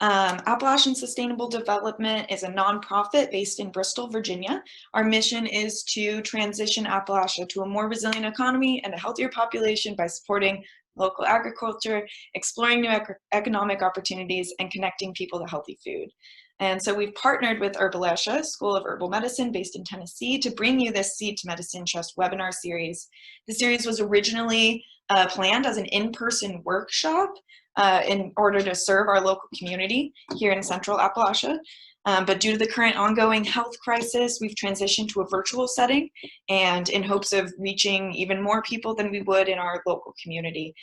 Appalachian Sustainable Development is a nonprofit based in Bristol, Virginia. Our mission is to transition Appalachia to a more resilient economy and a healthier population by supporting local agriculture, exploring new economic opportunities, and connecting people to healthy food. And so we've partnered with Herbalachia, School of Herbal Medicine based in Tennessee, to bring you this Seed to Medicine Trust webinar series. The series was originally planned as an in-person workshop in order to serve our local community here in Central Appalachia. But due to the current ongoing health crisis, we've transitioned to a virtual setting and in hopes of reaching even more people than we would in our local community.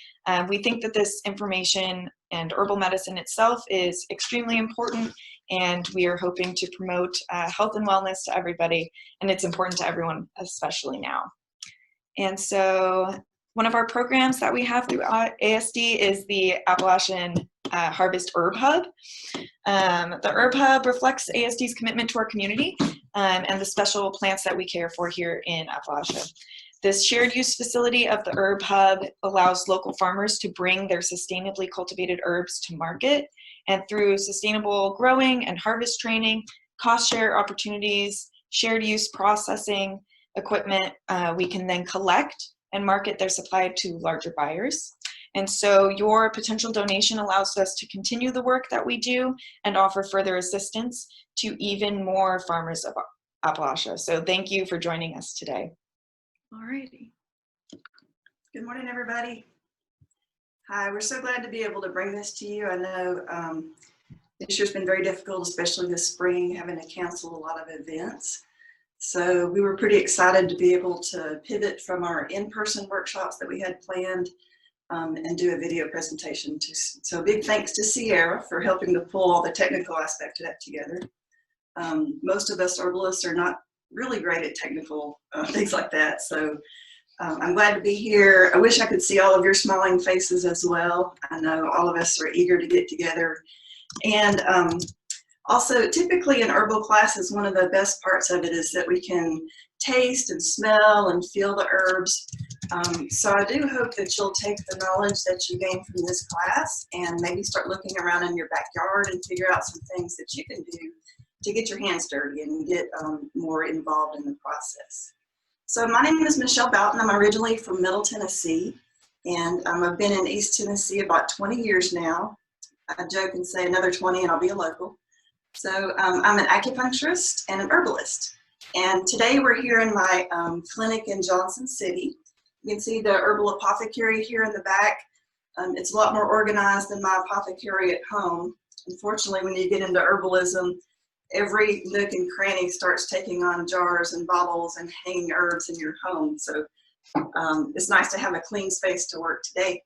We think that this information and herbal medicine itself is extremely important, and we are hoping to promote health and wellness to everybody, and it's important to everyone, especially now. And so one of our programs that we have through ASD is the Appalachian Harvest Herb Hub. The Herb Hub reflects ASD's commitment to our community and the special plants that we care for here in Appalachia. This shared use facility of the Herb Hub allows local farmers to bring their sustainably cultivated herbs to market, and through sustainable growing and harvest training, cost share opportunities, shared use processing equipment, we can then collect and market their supply to larger buyers. And so your potential donation allows us to continue the work that we do and offer further assistance to even more farmers of Appalachia. So thank you for joining us today. All righty. Good morning, everybody. Hi, we're so glad to be able to bring this to you. I know this year's been very difficult, especially this spring, having to cancel a lot of events. So we were pretty excited to be able to pivot from our in-person workshops that we had planned and do a video presentation. So big thanks to Sierra for helping to pull all the technical aspect of that together. Most of us herbalists are not really great at technical things like that. So I'm glad to be here. I wish I could see all of your smiling faces as well. I know all of us are eager to get together. And also, typically in herbal classes, one of the best parts of it is that we can taste and smell and feel the herbs. So I do hope that you'll take the knowledge that you gain from this class and maybe start looking around in your backyard and figure out some things that you can do to get your hands dirty and get more involved in the process. So my name is Michelle Bouton. I'm originally from Middle Tennessee, and I've been in East Tennessee about 20 years now. I joke and say another 20 and I'll be a local. So I'm an acupuncturist and an herbalist. And today we're here in my clinic in Johnson City. You can see the herbal apothecary here in the back. It's a lot more organized than my apothecary at home. Unfortunately, when you get into herbalism, every nook and cranny starts taking on jars and bottles and hanging herbs in your home. So it's nice to have a clean space to work today.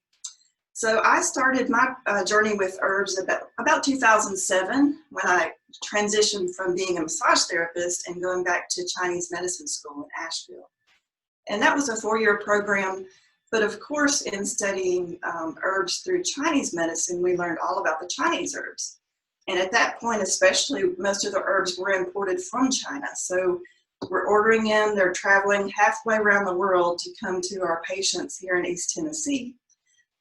So I started my journey with herbs about 2007 when I transitioned from being a massage therapist and going back to Chinese medicine school in Asheville. And that was a 4-year program. But of course, in studying herbs through Chinese medicine, we learned all about the Chinese herbs. And at that point, especially, most of the herbs were imported from China. So we're ordering in, they're traveling halfway around the world to come to our patients here in East Tennessee.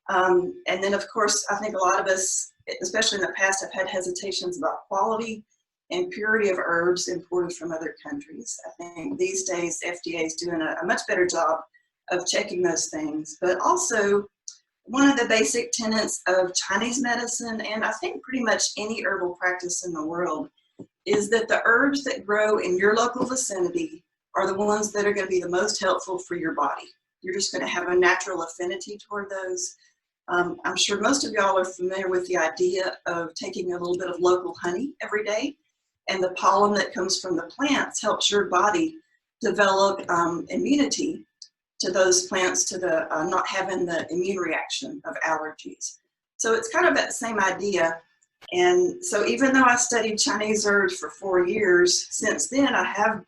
And then, of course, I think a lot of us, especially in the past, have had hesitations about quality and purity of herbs imported from other countries. I think these days, FDA is doing a much better job of checking those things. But also, one of the basic tenets of Chinese medicine, and I think pretty much any herbal practice in the world, is that the herbs that grow in your local vicinity are the ones that are going to be the most helpful for your body. You're just going to have a natural affinity toward those. I'm sure most of y'all are familiar with the idea of taking a little bit of local honey every day, and the pollen that comes from the plants helps your body develop immunity to those plants, to the not having the immune reaction of allergies. So it's kind of that same idea. And so even though I studied Chinese herbs for 4 years, since then I have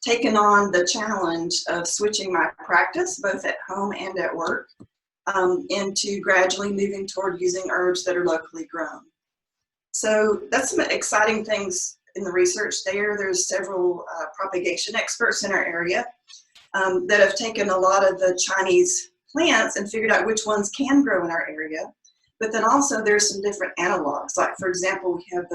taken on the challenge of switching my practice, both at home and at work, into gradually moving toward using herbs that are locally grown. So that's some exciting things in the research there. There's several propagation experts in our area that have taken a lot of the Chinese plants and figured out which ones can grow in our area. But then also there's some different analogs. Like for example, we have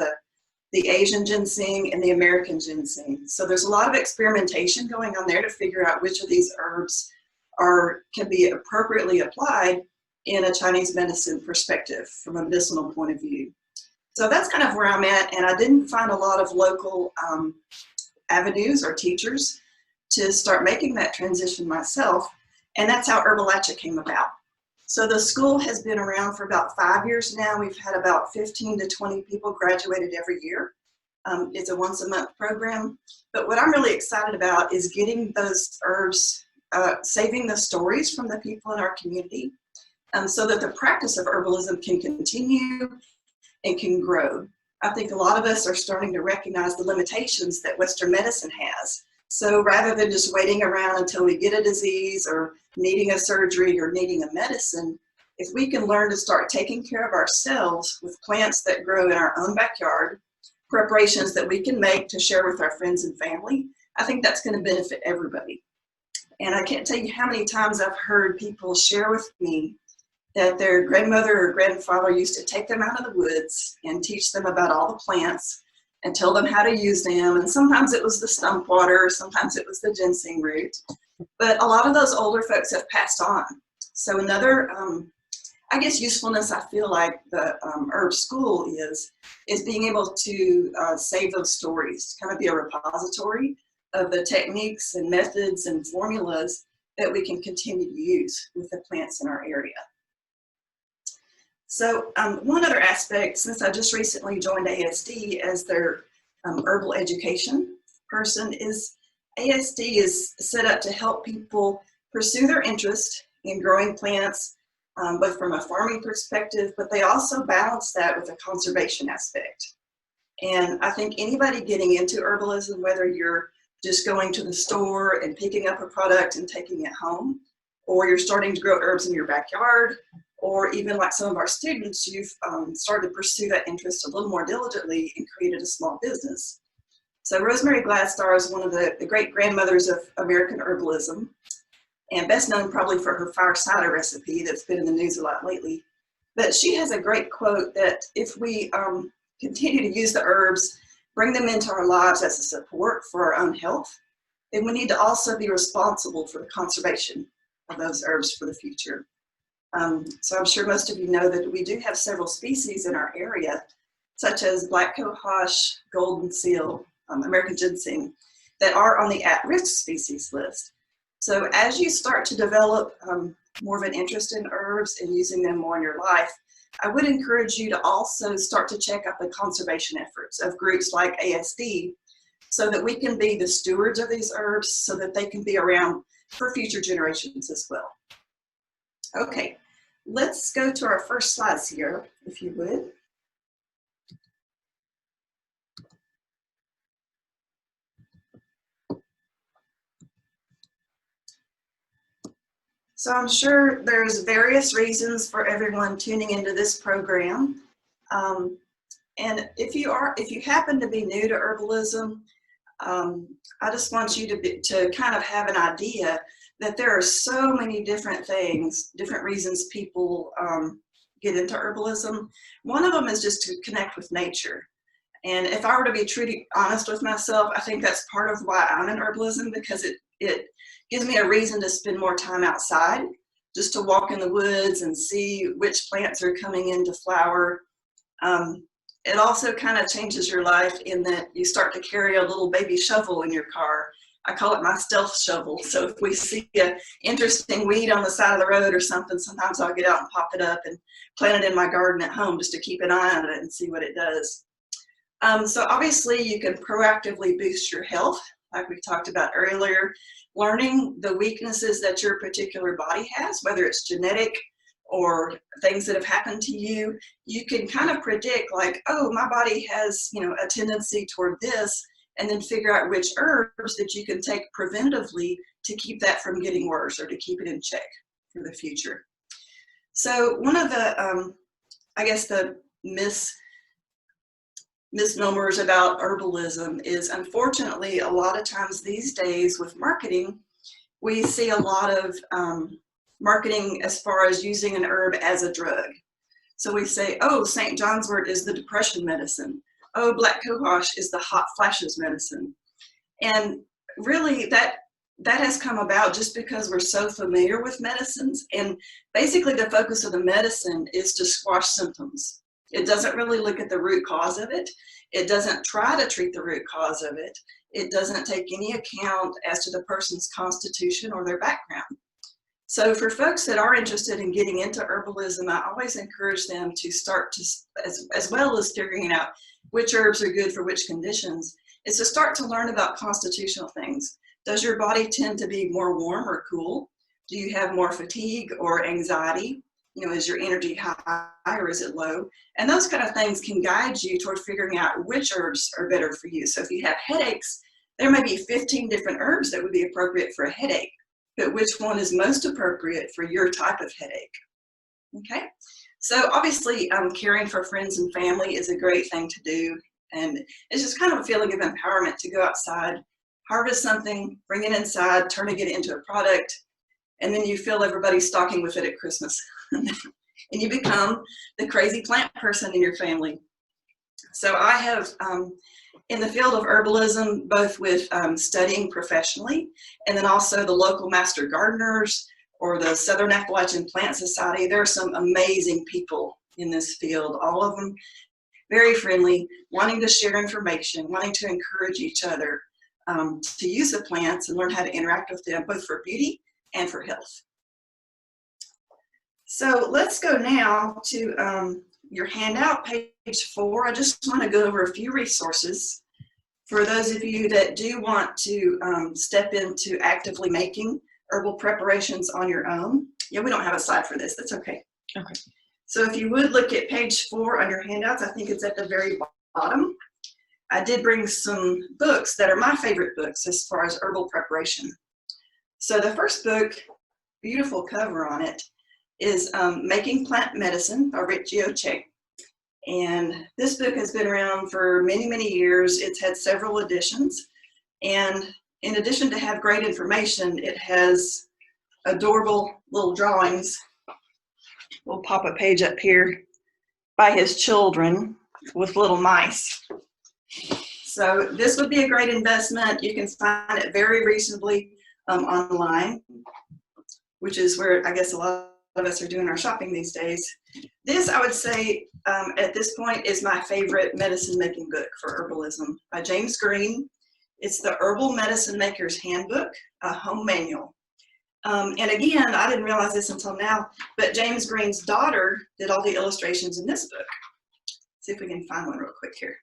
the Asian ginseng and the American ginseng. So there's a lot of experimentation going on there to figure out which of these herbs can be appropriately applied in a Chinese medicine perspective from a medicinal point of view. So that's kind of where I'm at, and I didn't find a lot of local avenues or teachers to start making that transition myself, and that's how Herbalachia came about. So the school has been around for about 5 years now. We've had about 15 to 20 people graduated every year. It's a once-a-month program, but what I'm really excited about is getting those herbs, saving the stories from the people in our community, so that the practice of herbalism can continue and can grow. I think a lot of us are starting to recognize the limitations that Western medicine has. So rather than just waiting around until we get a disease or needing a surgery or needing a medicine, if we can learn to start taking care of ourselves with plants that grow in our own backyard, preparations that we can make to share with our friends and family, I think that's going to benefit everybody. And I can't tell you how many times I've heard people share with me that their grandmother or grandfather used to take them out of the woods and teach them about all the plants and tell them how to use them. And sometimes it was the stump water, sometimes it was the ginseng root. But a lot of those older folks have passed on. So another, I guess, usefulness I feel like the herb school is being able to save those stories, kind of be a repository of the techniques and methods and formulas that we can continue to use with the plants in our area. So one other aspect, since I just recently joined ASD as their herbal education person, is ASD is set up to help people pursue their interest in growing plants, both from a farming perspective, but they also balance that with a conservation aspect. And I think anybody getting into herbalism, whether you're just going to the store and picking up a product and taking it home, or you're starting to grow herbs in your backyard, or even like some of our students, you've started to pursue that interest a little more diligently and created a small business. So Rosemary Gladstar is one of the great grandmothers of American herbalism, and best known probably for her fire cider recipe that's been in the news a lot lately. But she has a great quote that if we continue to use the herbs, bring them into our lives as a support for our own health, then we need to also be responsible for the conservation of those herbs for the future. So I'm sure most of you know that we do have several species in our area, such as black cohosh, golden seal, American ginseng, that are on the at-risk species list. So as you start to develop more of an interest in herbs and using them more in your life, I would encourage you to also start to check out the conservation efforts of groups like ASD, so that we can be the stewards of these herbs so that they can be around for future generations as well. Okay, let's go to our first slides here, if you would. So I'm sure there's various reasons for everyone tuning into this program. And if you happen to be new to herbalism, I just want you to kind of have an idea that there are so many different things, different reasons people get into herbalism. One of them is just to connect with nature. And if I were to be truly honest with myself, I think that's part of why I'm in herbalism, because it gives me a reason to spend more time outside, just to walk in the woods and see which plants are coming into flower. It also kind of changes your life in that you start to carry a little baby shovel in your car. I call it my stealth shovel. So if we see an interesting weed on the side of the road or something, sometimes I'll get out and pop it up and plant it in my garden at home just to keep an eye on it and see what it does. So obviously you can proactively boost your health, like we talked about earlier, learning the weaknesses that your particular body has, whether it's genetic or things that have happened to you. You can kind of predict like, oh, my body has, a tendency toward this, and then figure out which herbs that you can take preventatively to keep that from getting worse or to keep it in check for the future. So one of the, I guess the misnomers about herbalism is, unfortunately, a lot of times these days with marketing, we see a lot of marketing as far as using an herb as a drug. So we say, oh, St. John's wort is the depression medicine. Oh, black cohosh is the hot flashes medicine. And really that has come about just because we're so familiar with medicines. And basically the focus of the medicine is to squash symptoms. It doesn't really look at the root cause of it. It doesn't try to treat the root cause of it. It doesn't take any account as to the person's constitution or their background. So for folks that are interested in getting into herbalism, I always encourage them to start to, as well as figuring out which herbs are good for which conditions, is to start to learn about constitutional things. Does your body tend to be more warm or cool? Do you have more fatigue or anxiety? You know, is your energy high or is it low? And those kind of things can guide you toward figuring out which herbs are better for you. So if you have headaches, there may be 15 different herbs that would be appropriate for a headache, but which one is most appropriate for your type of headache? Okay, so obviously caring for friends and family is a great thing to do. And it's just kind of a feeling of empowerment to go outside, harvest something, bring it inside, turn it into a product, and then you fill everybody's stocking with it at Christmas. And you become the crazy plant person in your family. So I have, in the field of herbalism, both with studying professionally, and then also the local master gardeners or the Southern Appalachian Plant Society, there are some amazing people in this field, all of them very friendly, wanting to share information, wanting to encourage each other to use the plants and learn how to interact with them, both for beauty and for health. So let's go now to your handout, page 4. I just want to go over a few resources for those of you that do want to step into actively making herbal preparations on your own. Yeah, we don't have a slide for this. That's okay. Okay. So if you would look at page 4 on your handouts, I think it's at the very bottom. I did bring some books that are my favorite books as far as herbal preparation. So the first book, beautiful cover on it, is Making Plant Medicine by Rick Gioche. And this book has been around for many, many years. It's had several editions. And in addition to have great information, it has adorable little drawings. We'll pop a page up here by his children with little mice. So this would be a great investment. You can find it very reasonably online, which is where I guess a lot of us are doing our shopping these days. This, I would say, at this point is my favorite medicine making book for herbalism by James Green. It's the Herbal Medicine Maker's Handbook, a home manual. And again, I didn't realize this until now, but James Green's daughter did all the illustrations in this book. See if we can find one real quick here.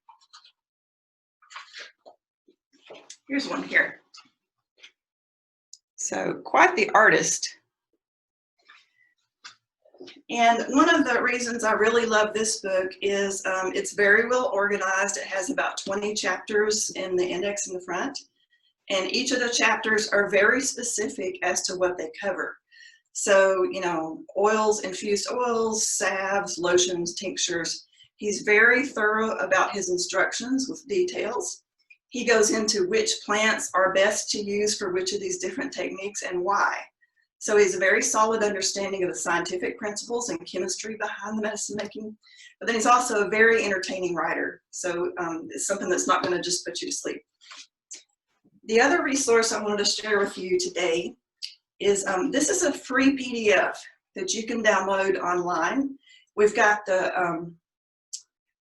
Here's one here. So quite the artist. And one of the reasons I really love this book is it's very well organized. It has about 20 chapters in the index in the front. And each of the chapters are very specific as to what they cover. So, you know, oils, infused oils, salves, lotions, tinctures. He's very thorough about his instructions with details. He goes into which plants are best to use for which of these different techniques and why. So he has a very solid understanding of the scientific principles and chemistry behind the medicine making. But then he's also a very entertaining writer. So it's something that's not going to just put you to sleep. The other resource I wanted to share with you today is this is a free PDF that you can download online. We've got the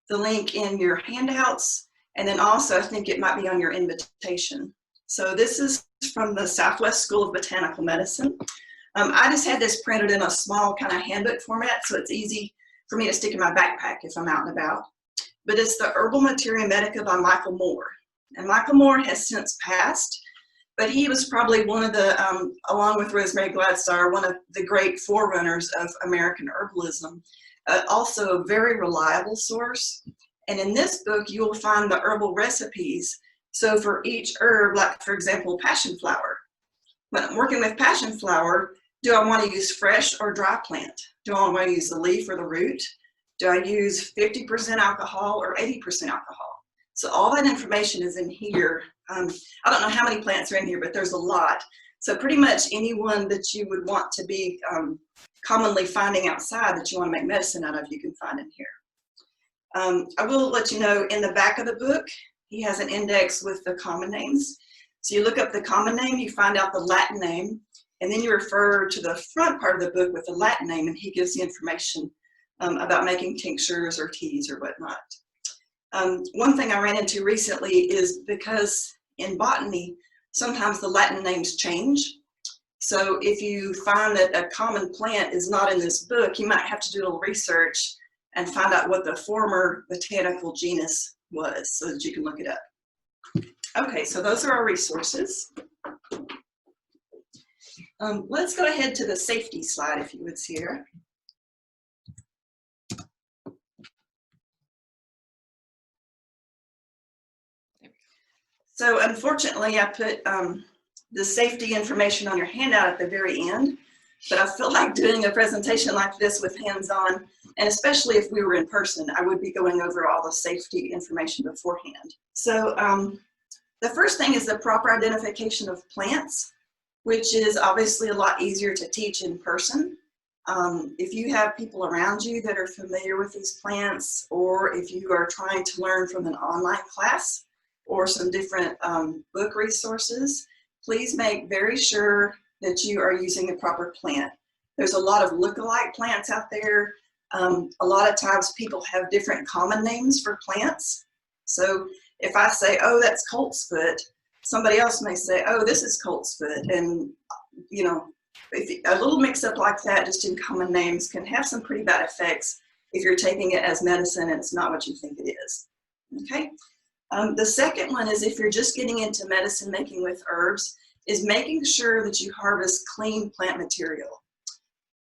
link in your handouts, and then also I think it might be on your invitation. So this is from the Southwest School of Botanical Medicine. I just had this printed in a small kind of handbook format, so it's easy for me to stick in my backpack if I'm out and about. But it's the Herbal Materia Medica by Michael Moore. And Michael Moore has since passed, but he was probably one of the, along with Rosemary Gladstar, one of the great forerunners of American herbalism. Also a very reliable source. And in this book, you will find the herbal recipes. So for each herb, like for example, Passionflower. When I'm working with Passionflower, do I want to use fresh or dry plant? Do I want to use the leaf or the root? Do I use 50% alcohol or 80% alcohol? So all that information is in here. I don't know how many plants are in here, but there's a lot. So pretty much anyone that you would want to be commonly finding outside that you want to make medicine out of, you can find in here. I will let you know, in the back of the book, he has an index with the common names. So you look up the common name, you find out the Latin name, and then you refer to the front part of the book with the Latin name, and he gives the information about making tinctures or teas or whatnot. One thing I ran into recently is because in botany, sometimes the Latin names change. So if you find that a common plant is not in this book, you might have to do a little research and find out what the former botanical genus was so that you can look it up. Okay, so those are our resources. Let's go ahead to the safety slide, if you would see here. So unfortunately, I put the safety information on your handout at the very end, but I feel like doing a presentation like this with hands-on, and especially if we were in person, I would be going over all the safety information beforehand. So the first thing is the proper identification of plants, which is obviously a lot easier to teach in person. If you have people around you that are familiar with these plants, or if you are trying to learn from an online class or some different book resources, please make very sure that you are using the proper plant. There's a lot of look-alike plants out there. A lot of times people have different common names for plants. So if I say, oh, that's coltsfoot, somebody else may say, oh, this is coltsfoot. And, you know, a little mix-up like that just in common names can have some pretty bad effects if you're taking it as medicine and it's not what you think it is. Okay. The second one is, if you're just getting into medicine making with herbs, is making sure that you harvest clean plant material.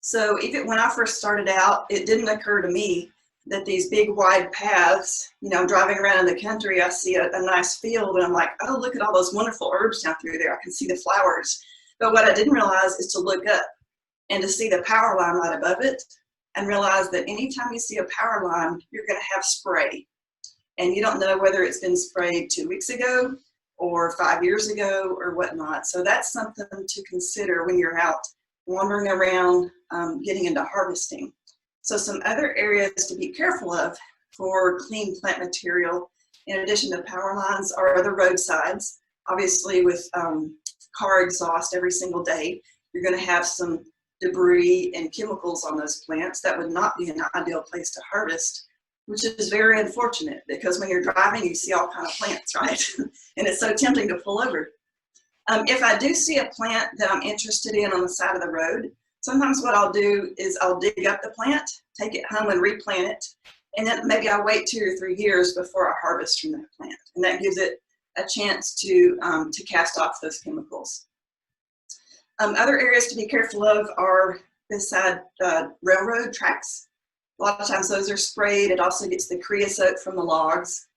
So even when I first started out, it didn't occur to me that these big wide paths, you know, driving around in the country, I see a nice field and I'm like, oh, look at all those wonderful herbs down through there. I can see the flowers. But what I didn't realize is to look up and to see the power line right above it, and realize that anytime you see a power line, you're going to have spray. And you don't know whether it's been sprayed 2 weeks ago or 5 years ago or whatnot. So that's something to consider when you're out wandering around getting into harvesting. So some other areas to be careful of for clean plant material, in addition to power lines, are the roadsides. Obviously with car exhaust every single day, you're going to have some debris and chemicals on those plants. That would not be an ideal place to harvest, which is very unfortunate, because when you're driving, you see all kinds of plants, right? And it's so tempting to pull over. If I do see a plant that I'm interested in on the side of the road, sometimes what I'll do is I'll dig up the plant, take it home and replant it, and then maybe I'll wait 2 or 3 years before I harvest from that plant. And that gives it a chance to cast off those chemicals. Other areas to be careful of are beside railroad tracks. A lot of times those are sprayed. It also gets the creosote from the logs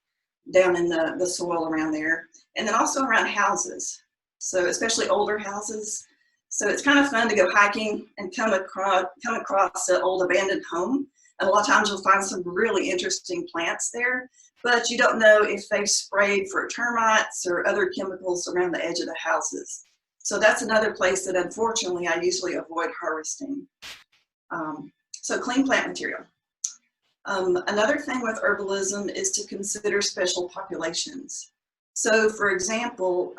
down in the soil around there. And then also around houses. So especially older houses. So it's kind of fun to go hiking and come across an old abandoned home. And a lot of times you'll find some really interesting plants there, but you don't know if they've sprayed for termites or other chemicals around the edge of the houses. So that's another place that unfortunately I usually avoid harvesting. So clean plant material. Another thing with herbalism is to consider special populations. So for example,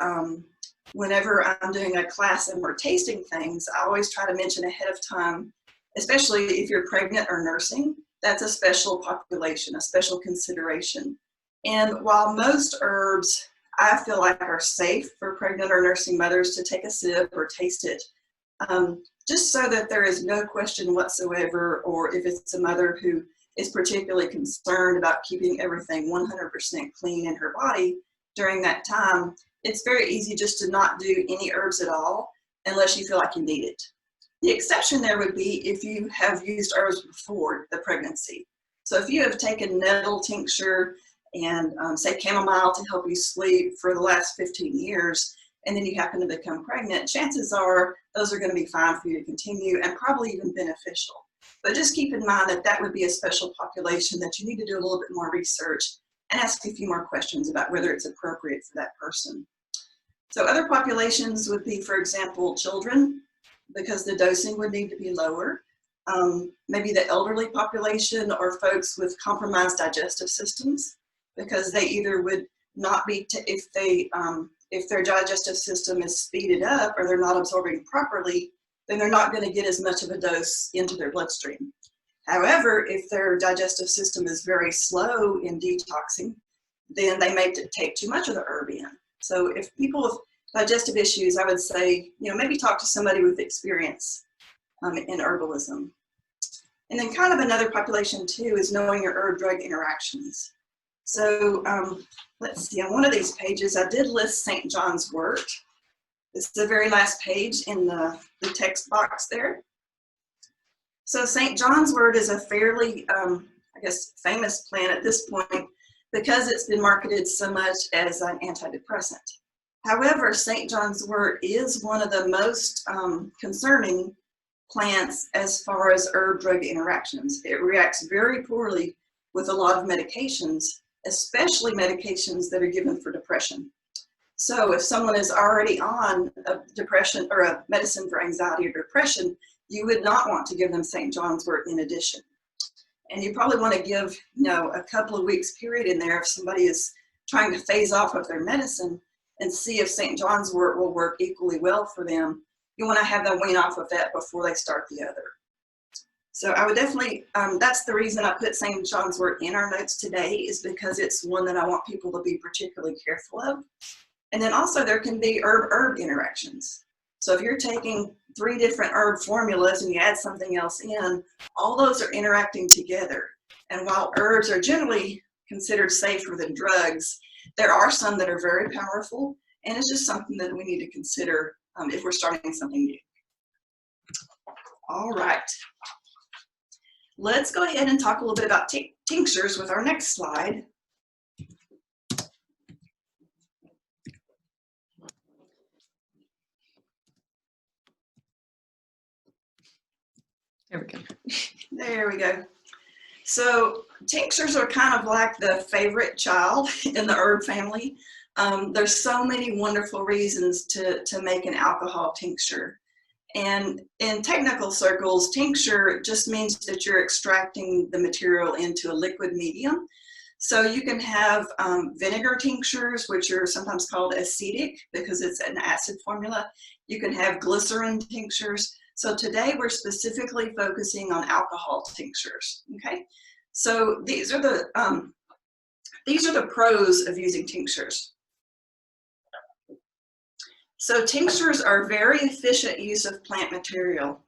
whenever I'm doing a class and we're tasting things, I always try to mention ahead of time, especially if you're pregnant or nursing, that's a special population, a special consideration. And while most herbs I feel like are safe for pregnant or nursing mothers to take a sip or taste it, just so that there is no question whatsoever, or if it's a mother who is particularly concerned about keeping everything 100% clean in her body during that time, it's very easy just to not do any herbs at all unless you feel like you need it. The exception there would be if you have used herbs before the pregnancy. So if you have taken nettle tincture and say chamomile to help you sleep for the last 15 years, and then you happen to become pregnant, chances are those are going to be fine for you to continue and probably even beneficial. But just keep in mind that that would be a special population that you need to do a little bit more research and ask a few more questions about whether it's appropriate for that person. So other populations would be, for example, children, because the dosing would need to be lower. Maybe the elderly population or folks with compromised digestive systems, because they either would not be, if their digestive system is speeded up or they're not absorbing properly, then they're not going to get as much of a dose into their bloodstream. However, if their digestive system is very slow in detoxing, then they may take too much of the herb in. So if people with digestive issues, I would say, maybe talk to somebody with experience in herbalism. And then kind of another population too is knowing your herb-drug interactions. So let's see, on one of these pages, I did list St. John's wort. It's the very last page in the text box there. So St. John's wort is a fairly, I guess, famous plant at this point because it's been marketed so much as an antidepressant. However, St. John's wort is one of the most concerning plants as far as herb-drug interactions. It reacts very poorly with a lot of medications, especially medications that are given for depression. So if someone is already on a depression or a medicine for anxiety or depression, you would not want to give them St. John's wort in addition. And you probably want to give, a couple of weeks period in there if somebody is trying to phase off of their medicine and see if St. John's wort will work equally well for them. You want to have them wean off of that before they start the other. So I would definitely, that's the reason I put St. John's wort in our notes today, is because it's one that I want people to be particularly careful of. And then also there can be herb-herb interactions. So if you're taking 3 different herb formulas and you add something else in, all those are interacting together. And while herbs are generally considered safer than drugs, there are some that are very powerful, and it's just something that we need to consider if we're starting something new. All right. Let's go ahead and talk a little bit about tinctures with our next slide. There we go. There we go. So tinctures are kind of like the favorite child in the herb family. There's so many wonderful reasons to make an alcohol tincture. And in technical circles, tincture just means that you're extracting the material into a liquid medium. So you can have vinegar tinctures, which are sometimes called acetic because it's an acid formula. You can have glycerin tinctures. So today we're specifically focusing on alcohol tinctures, okay? So these are the pros of using tinctures. So tinctures are very efficient use of plant material.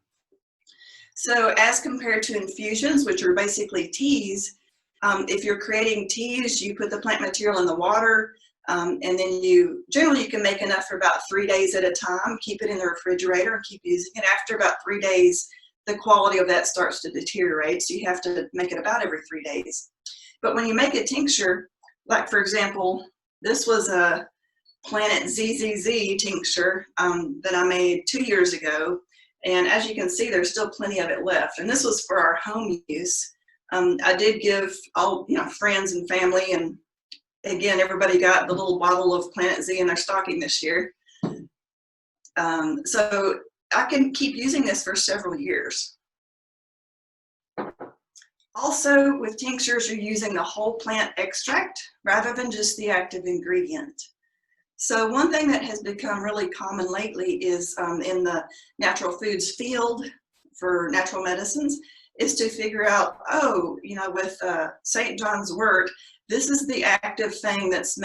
So as compared to infusions, which are basically teas, if you're creating teas, you put the plant material in the water, and then generally you can make enough for about 3 days at a time, keep it in the refrigerator and keep using it. After about 3 days, the quality of that starts to deteriorate, so you have to make it about every 3 days. But when you make a tincture, like for example, this was a Planet ZZZ tincture that I made 2 years ago, and as you can see, there's still plenty of it left, and this was for our home use. I did give all friends and family, and again, everybody got the little bottle of Planet Z in their stocking this year. So I can keep using this for several years. Also, with tinctures, you're using the whole plant extract rather than just the active ingredient. So one thing that has become really common lately is in the natural foods field for natural medicines is to figure out, with St. John's wort, this is the active thing that's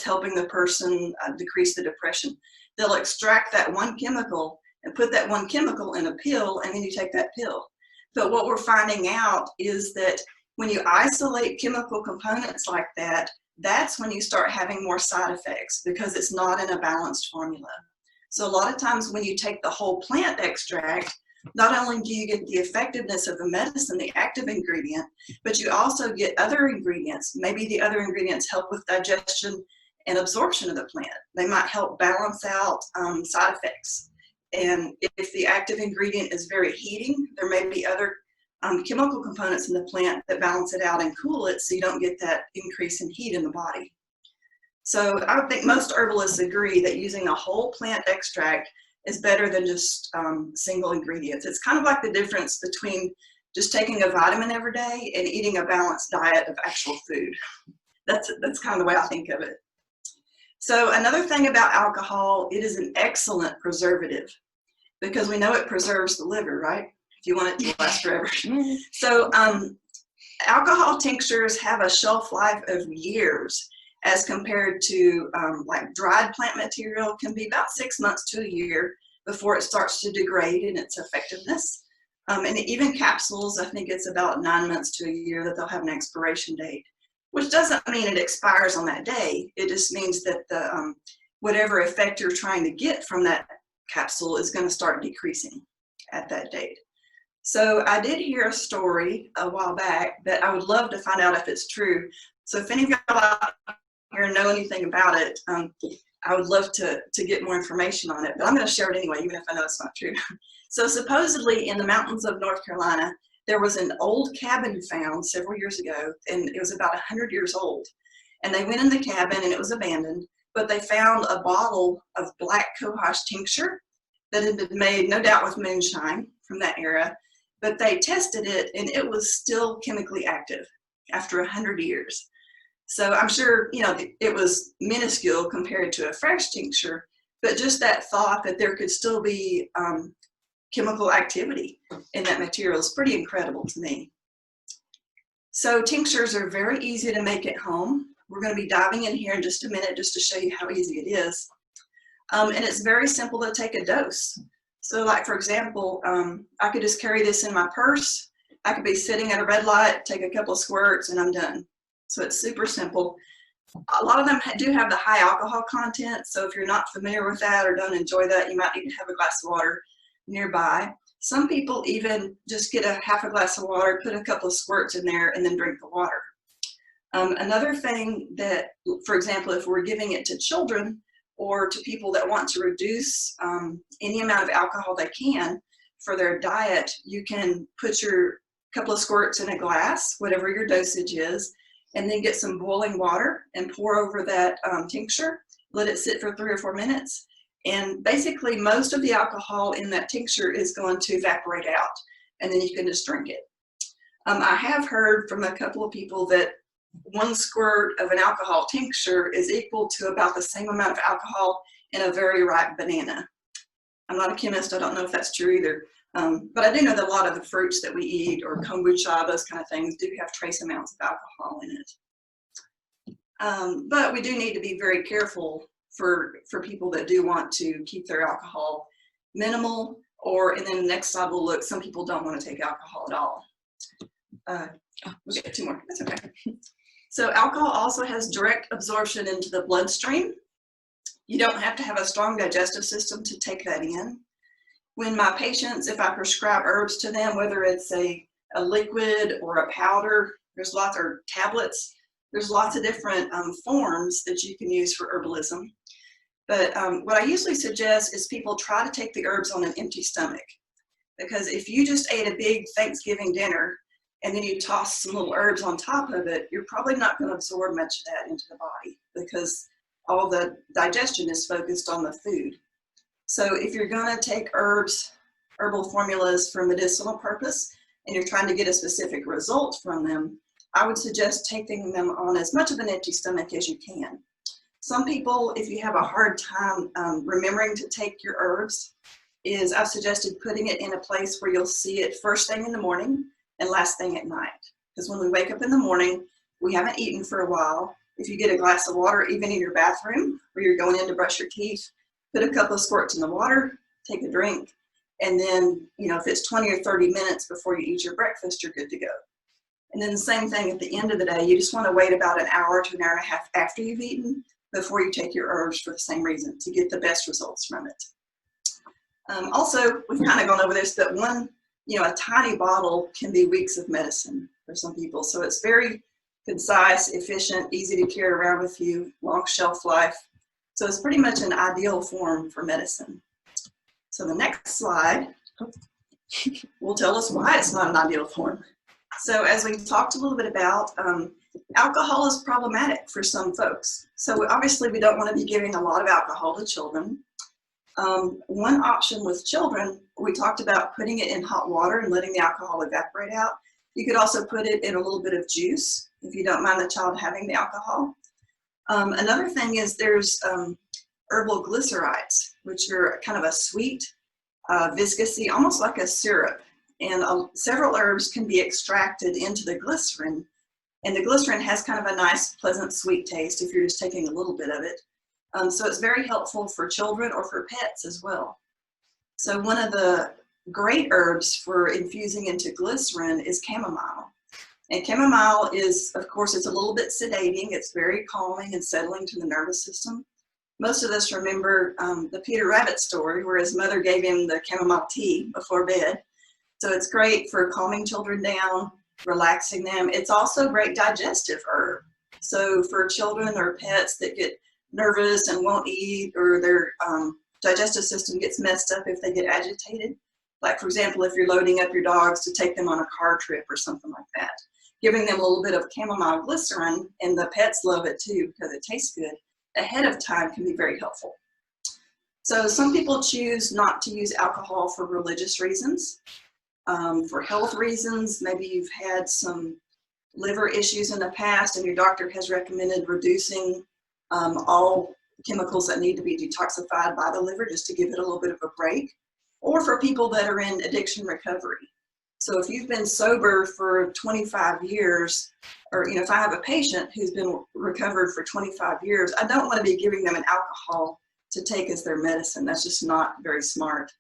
helping the person decrease the depression. They'll extract that one chemical and put that one chemical in a pill, and then you take that pill. But what we're finding out is that when you isolate chemical components like that, that's when you start having more side effects because it's not in a balanced formula. So a lot of times when you take the whole plant extract, not only do you get the effectiveness of the medicine, the active ingredient, but you also get other ingredients. Maybe the other ingredients help with digestion and absorption of the plant. They might help balance out side effects. And if the active ingredient is very heating, there may be other chemical components in the plant that balance it out and cool it so you don't get that increase in heat in the body. So I would think most herbalists agree that using a whole plant extract is better than just single ingredients. It's kind of like the difference between just taking a vitamin every day and eating a balanced diet of actual food. That's kind of the way I think of it. So another thing about alcohol, it is an excellent preservative because we know it preserves the liver, right? If you want it to last forever. So alcohol tinctures have a shelf life of years as compared to like dried plant material can be about 6 months to a year before it starts to degrade in its effectiveness. And even capsules, I think it's about 9 months to a year that they'll have an expiration date, which doesn't mean it expires on that day. It just means that the whatever effect you're trying to get from that capsule is going to start decreasing at that date. So I did hear a story a while back that I would love to find out if it's true. So if any of y'all out here know anything about it, I would love to get more information on it, but I'm going to share it anyway, even if I know it's not true. So supposedly in the mountains of North Carolina, there was an old cabin found several years ago, and it was about 100 years old. And they went in the cabin and it was abandoned, but they found a bottle of black cohosh tincture that had been made, no doubt with moonshine from that era, but they tested it and it was still chemically active after 100 years. So I'm sure, you know, it was minuscule compared to a fresh tincture, but just that thought that there could still be chemical activity in that material is pretty incredible to me. So tinctures are very easy to make at home. We're going to be diving in here in just a minute just to show you how easy it is. And it's very simple to take a dose. So like, for example, I could just carry this in my purse. I could be sitting at a red light, take a couple of squirts, and I'm done. So it's super simple. A lot of them do have the high alcohol content. So if you're not familiar with that or don't enjoy that, you might need to have a glass of water nearby. Some people even just get a half a glass of water, put a couple of squirts in there, and then drink the water. Another thing that, for example, if we're giving it to children or to people that want to reduce any amount of alcohol they can for their diet, you can put your couple of squirts in a glass, whatever your dosage is, and then get some boiling water and pour over that tincture, let it sit for 3 or 4 minutes. And basically most of the alcohol in that tincture is going to evaporate out, and then you can just drink it. I have heard from a couple of people that 1 squirt of an alcohol tincture is equal to about the same amount of alcohol in a very ripe banana. I'm not a chemist, I don't know if that's true either. But I do know that a lot of the fruits that we eat, or kombucha, those kind of things, do have trace amounts of alcohol in it. But we do need to be very careful for people that do want to keep their alcohol minimal, and then the next slide we'll look, some people don't want to take alcohol at all. We'll get 2 more, that's okay. So alcohol also has direct absorption into the bloodstream. You don't have to have a strong digestive system to take that in. When my patients, if I prescribe herbs to them, whether it's a liquid or a powder, there's lots, or tablets, there's lots of different forms that you can use for herbalism. But what I usually suggest is people try to take the herbs on an empty stomach. Because if you just ate a big Thanksgiving dinner and then you toss some little herbs on top of it, you're probably not going to absorb much of that into the body because all the digestion is focused on the food. So if you're going to take herbal formulas for medicinal purpose, and you're trying to get a specific result from them, I would suggest taking them on as much of an empty stomach as you can. Some people, if you have a hard time remembering to take your herbs, I've suggested putting it in a place where you'll see it first thing in the morning and last thing at night. Because when we wake up in the morning, we haven't eaten for a while. If you get a glass of water, even in your bathroom, where you're going in to brush your teeth, put a couple of squirts in the water, take a drink, and then, if it's 20 or 30 minutes before you eat your breakfast, you're good to go. And then the same thing at the end of the day, you just want to wait about an hour to an hour and a half after you've eaten before you take your herbs for the same reason, to get the best results from it. Also, we've kind of gone over this, but a tiny bottle can be weeks of medicine for some people. So it's very concise, efficient, easy to carry around with you, long shelf life. So it's pretty much an ideal form for medicine. So the next slide will tell us why it's not an ideal form. So as we talked a little bit about, Alcohol is problematic for some folks. So obviously we don't want to be giving a lot of alcohol to children. One option with children, we talked about putting it in hot water and letting the alcohol evaporate out. You could also put it in a little bit of juice if you don't mind the child having the alcohol. Another thing is there's herbal glycerides, which are kind of a sweet, viscousy, almost like a syrup. And several herbs can be extracted into the glycerin. And the glycerin has kind of a nice, pleasant, sweet taste if you're just taking a little bit of it. So it's very helpful for children or for pets as well. So one of the great herbs for infusing into glycerin is chamomile. And chamomile is, of course, it's a little bit sedating. It's very calming and settling to the nervous system. Most of us remember the Peter Rabbit story where his mother gave him the chamomile tea before bed. So it's great for calming children down, relaxing them. It's also a great digestive herb. So for children or pets that get nervous and won't eat, or their digestive system gets messed up if they get agitated, like for example, if you're loading up your dogs to take them on a car trip or something like that, giving them a little bit of chamomile glycerin, and the pets love it too because it tastes good, ahead of time can be very helpful. So some people choose not to use alcohol for religious reasons. For health reasons, maybe you've had some liver issues in the past and your doctor has recommended reducing all chemicals that need to be detoxified by the liver just to give it a little bit of a break. Or for people that are in addiction recovery. So if you've been sober for 25 years, or if I have a patient who's been recovered for 25 years, I don't want to be giving them an alcohol to take as their medicine. That's just not very smart.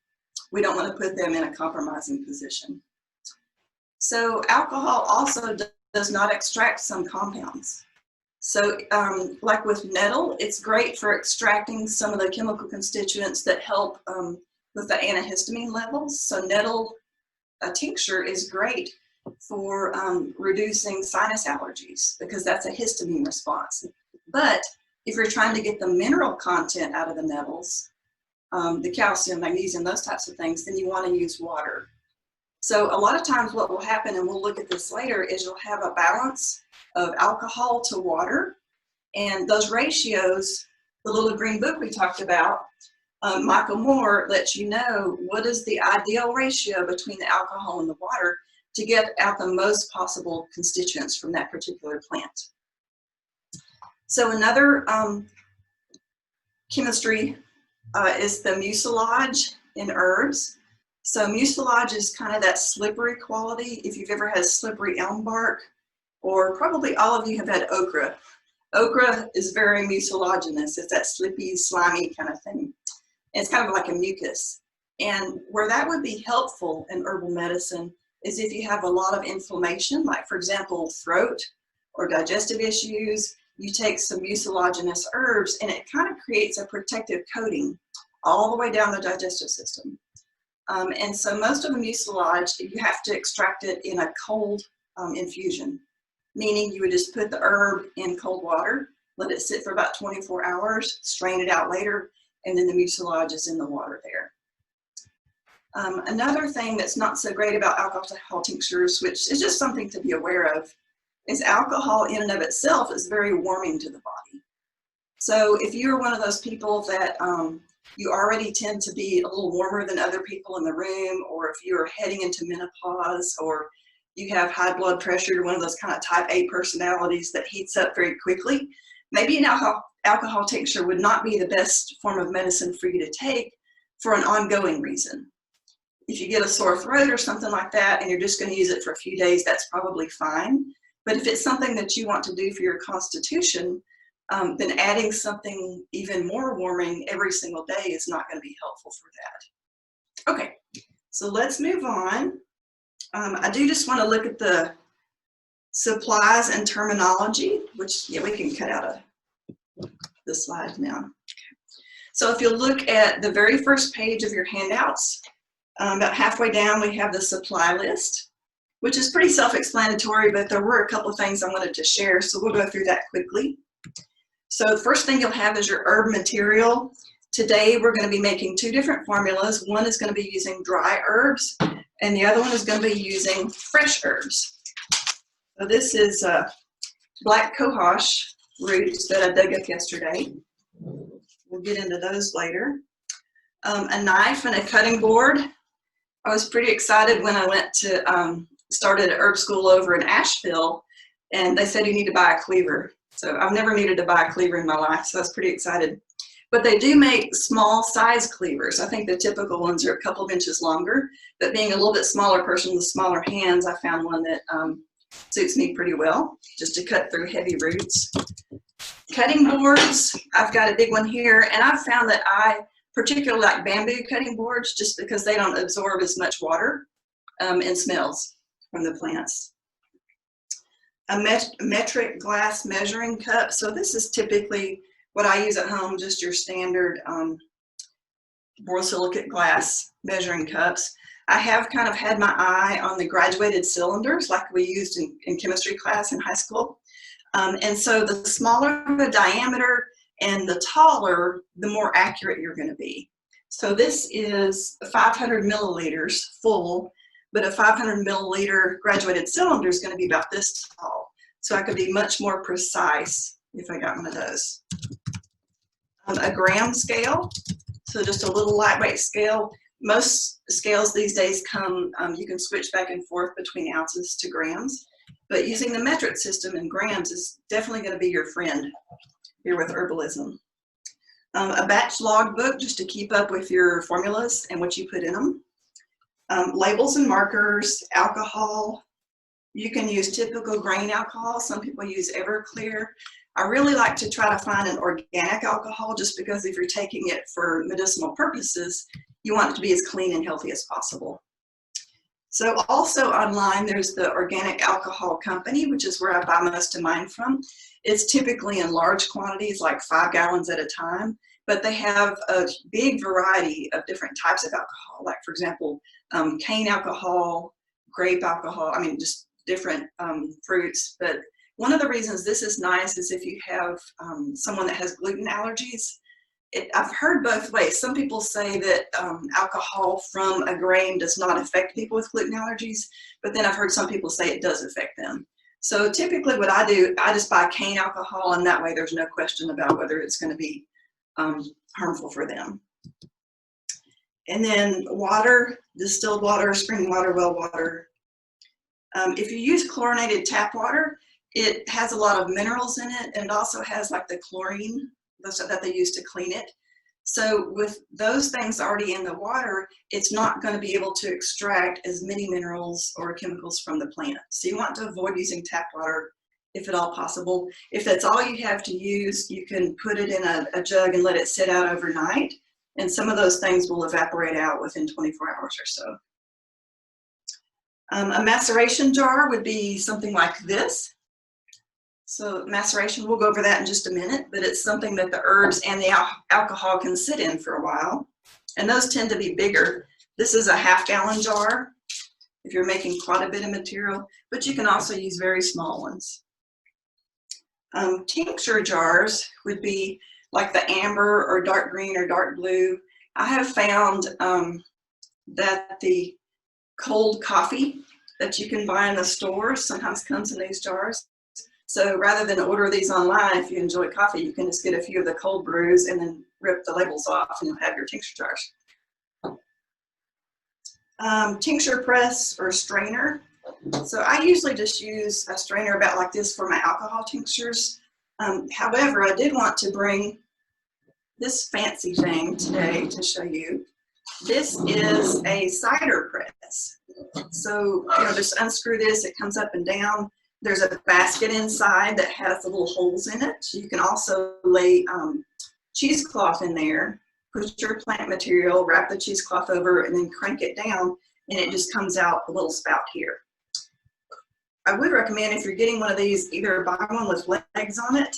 We don't want to put them in a compromising position. So alcohol also does not extract some compounds. So like with nettle, it's great for extracting some of the chemical constituents that help with the antihistamine levels. So nettle tincture is great for reducing sinus allergies because that's a histamine response. But if you're trying to get the mineral content out of the nettles, the calcium, magnesium, those types of things, then you want to use water. So a lot of times what will happen, and we'll look at this later, is you'll have a balance of alcohol to water. And those ratios, the little green book we talked about, Michael Moore lets you know what is the ideal ratio between the alcohol and the water to get out the most possible constituents from that particular plant. So another chemistry is the mucilage in herbs. So mucilage is kind of that slippery quality. If you've ever had slippery elm bark, or probably all of you have had okra. Okra is very mucilaginous. It's that slippy, slimy kind of thing. It's kind of like a mucus. And where that would be helpful in herbal medicine is if you have a lot of inflammation, like for example, throat or digestive issues, you take some mucilaginous herbs and it kind of creates a protective coating all the way down the digestive system. And so most of the mucilage, you have to extract it in a cold infusion, meaning you would just put the herb in cold water, let it sit for about 24 hours, strain it out later, and then the mucilage is in the water there. Another thing that's not so great about alcohol tinctures, which is just something to be aware of, is alcohol in and of itself is very warming to the body. So if you're one of those people that you already tend to be a little warmer than other people in the room, or if you're heading into menopause, or you have high blood pressure, you're one of those kind of type A personalities that heats up very quickly, maybe an alcohol tincture would not be the best form of medicine for you to take for an ongoing reason. If you get a sore throat or something like that and you're just going to use it for a few days, that's probably fine. But if it's something that you want to do for your constitution, then adding something even more warming every single day is not going to be helpful for that. Okay, so let's move on. I do just want to look at the supplies and terminology, which, yeah, we can cut out the slide now. So if you look at the very first page of your handouts, about halfway down we have the supply list, which is pretty self-explanatory, but there were a couple of things I wanted to share, so we'll go through that quickly. So the first thing you'll have is your herb material. Today we're going to be making two different formulas. One is going to be using dry herbs, and the other one is going to be using fresh herbs. So this is black cohosh roots that I dug up yesterday. We'll get into those later. A knife and a cutting board. I was pretty excited when I went to started herb school over in Asheville, and they said you need to buy a cleaver. So I've never needed to buy a cleaver in my life, so I was pretty excited. But they do make small size cleavers. I think the typical ones are a couple of inches longer, but being a little bit smaller person with smaller hands, I found one that suits me pretty well, just to cut through heavy roots. Cutting boards, I've got a big one here, and I've found that I particularly like bamboo cutting boards just because they don't absorb as much water and smells from the plants. A metric glass measuring cup. So this is typically what I use at home, just your standard borosilicate glass measuring cups. I have kind of had my eye on the graduated cylinders like we used in chemistry class in high school. And so the smaller the diameter and the taller, the more accurate you're going to be. So this is 500 milliliters full, but a 500 milliliter graduated cylinder is going to be about this tall. So I could be much more precise if I got one of those. A gram scale, so just a little lightweight scale. Most scales these days come, you can switch back and forth between ounces to grams, but using the metric system in grams is definitely going to be your friend here with herbalism. A batch log book just to keep up with your formulas and what you put in them. Labels and markers, alcohol. You can use typical grain alcohol. Some people use Everclear. I really like to try to find an organic alcohol just because if you're taking it for medicinal purposes, you want it to be as clean and healthy as possible. So also online, there's the Organic Alcohol Company, which is where I buy most of mine from. It's typically in large quantities, like 5 gallons at a time, but they have a big variety of different types of alcohol, like for example, cane alcohol, grape alcohol, I mean, just different fruits. But one of the reasons this is nice is if you have someone that has gluten allergies. I've heard both ways. Some people say that alcohol from a grain does not affect people with gluten allergies, but then I've heard some people say it does affect them. So typically what I do, I just buy cane alcohol, and that way there's no question about whether it's going to be harmful for them. And then water, distilled water, spring water, well water. If you use chlorinated tap water, it has a lot of minerals in it, and it also has like the chlorine that they use to clean it. So with those things already in the water, it's not going to be able to extract as many minerals or chemicals from the plant. So you want to avoid using tap water if at all possible. If that's all you have to use, you can put it in a jug and let it sit out overnight. And some of those things will evaporate out within 24 hours or so. A maceration jar would be something like this. So maceration, we'll go over that in just a minute, but it's something that the herbs and the alcohol can sit in for a while. And those tend to be bigger. This is a half-gallon jar if you're making quite a bit of material, but you can also use very small ones. Tincture jars would be like the amber or dark green or dark blue. I have found that the cold coffee that you can buy in the stores sometimes comes in these jars. So rather than order these online, if you enjoy coffee, you can just get a few of the cold brews and then rip the labels off and you'll have your tincture jars. Tincture press or strainer. So I usually just use a strainer about like this for my alcohol tinctures. However, I did want to bring this fancy thing today to show you. This is a cider press. So, just unscrew this, it comes up and down. There's a basket inside that has the little holes in it. You can also lay cheesecloth in there, put your plant material, wrap the cheesecloth over, and then crank it down, and it just comes out a little spout here. I would recommend if you're getting one of these, either buy one with legs on it.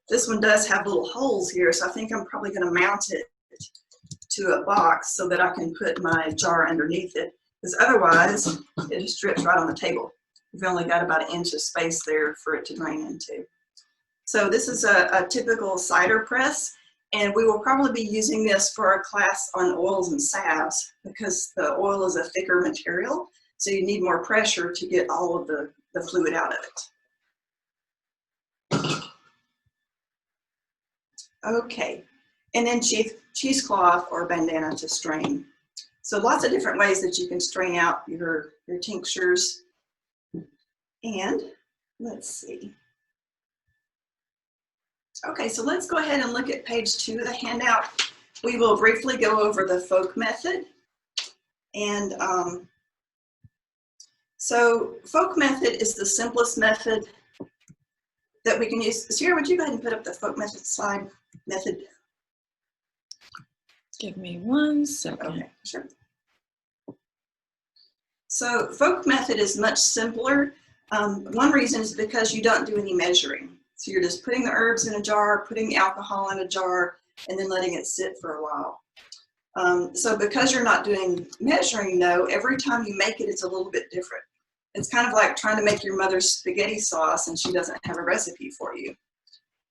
This one does have little holes here, so I think I'm probably going to mount it to a box so that I can put my jar underneath it, because otherwise it just drips right on the table. You've only got about 1 inch of space there for it to drain into. So this is a typical cider press, and we will probably be using this for our class on oils and salves because the oil is a thicker material, so you need more pressure to get all of the fluid out of it. Okay, and then cheesecloth or bandana to strain. So lots of different ways that you can strain out your tinctures. And let's see. Okay, so let's go ahead and look at page 2 of the handout. We will briefly go over the folk method. And so folk method is the simplest method that we can use. Sierra, would you go ahead and put up the folk method slide method? Give me 1 second. Okay, sure. So folk method is much simpler. One reason is because you don't do any measuring. So you're just putting the herbs in a jar, putting the alcohol in a jar, and then letting it sit for a while. So because you're not doing measuring though, every time you make it, it's a little bit different. It's kind of like trying to make your mother's spaghetti sauce and she doesn't have a recipe for you.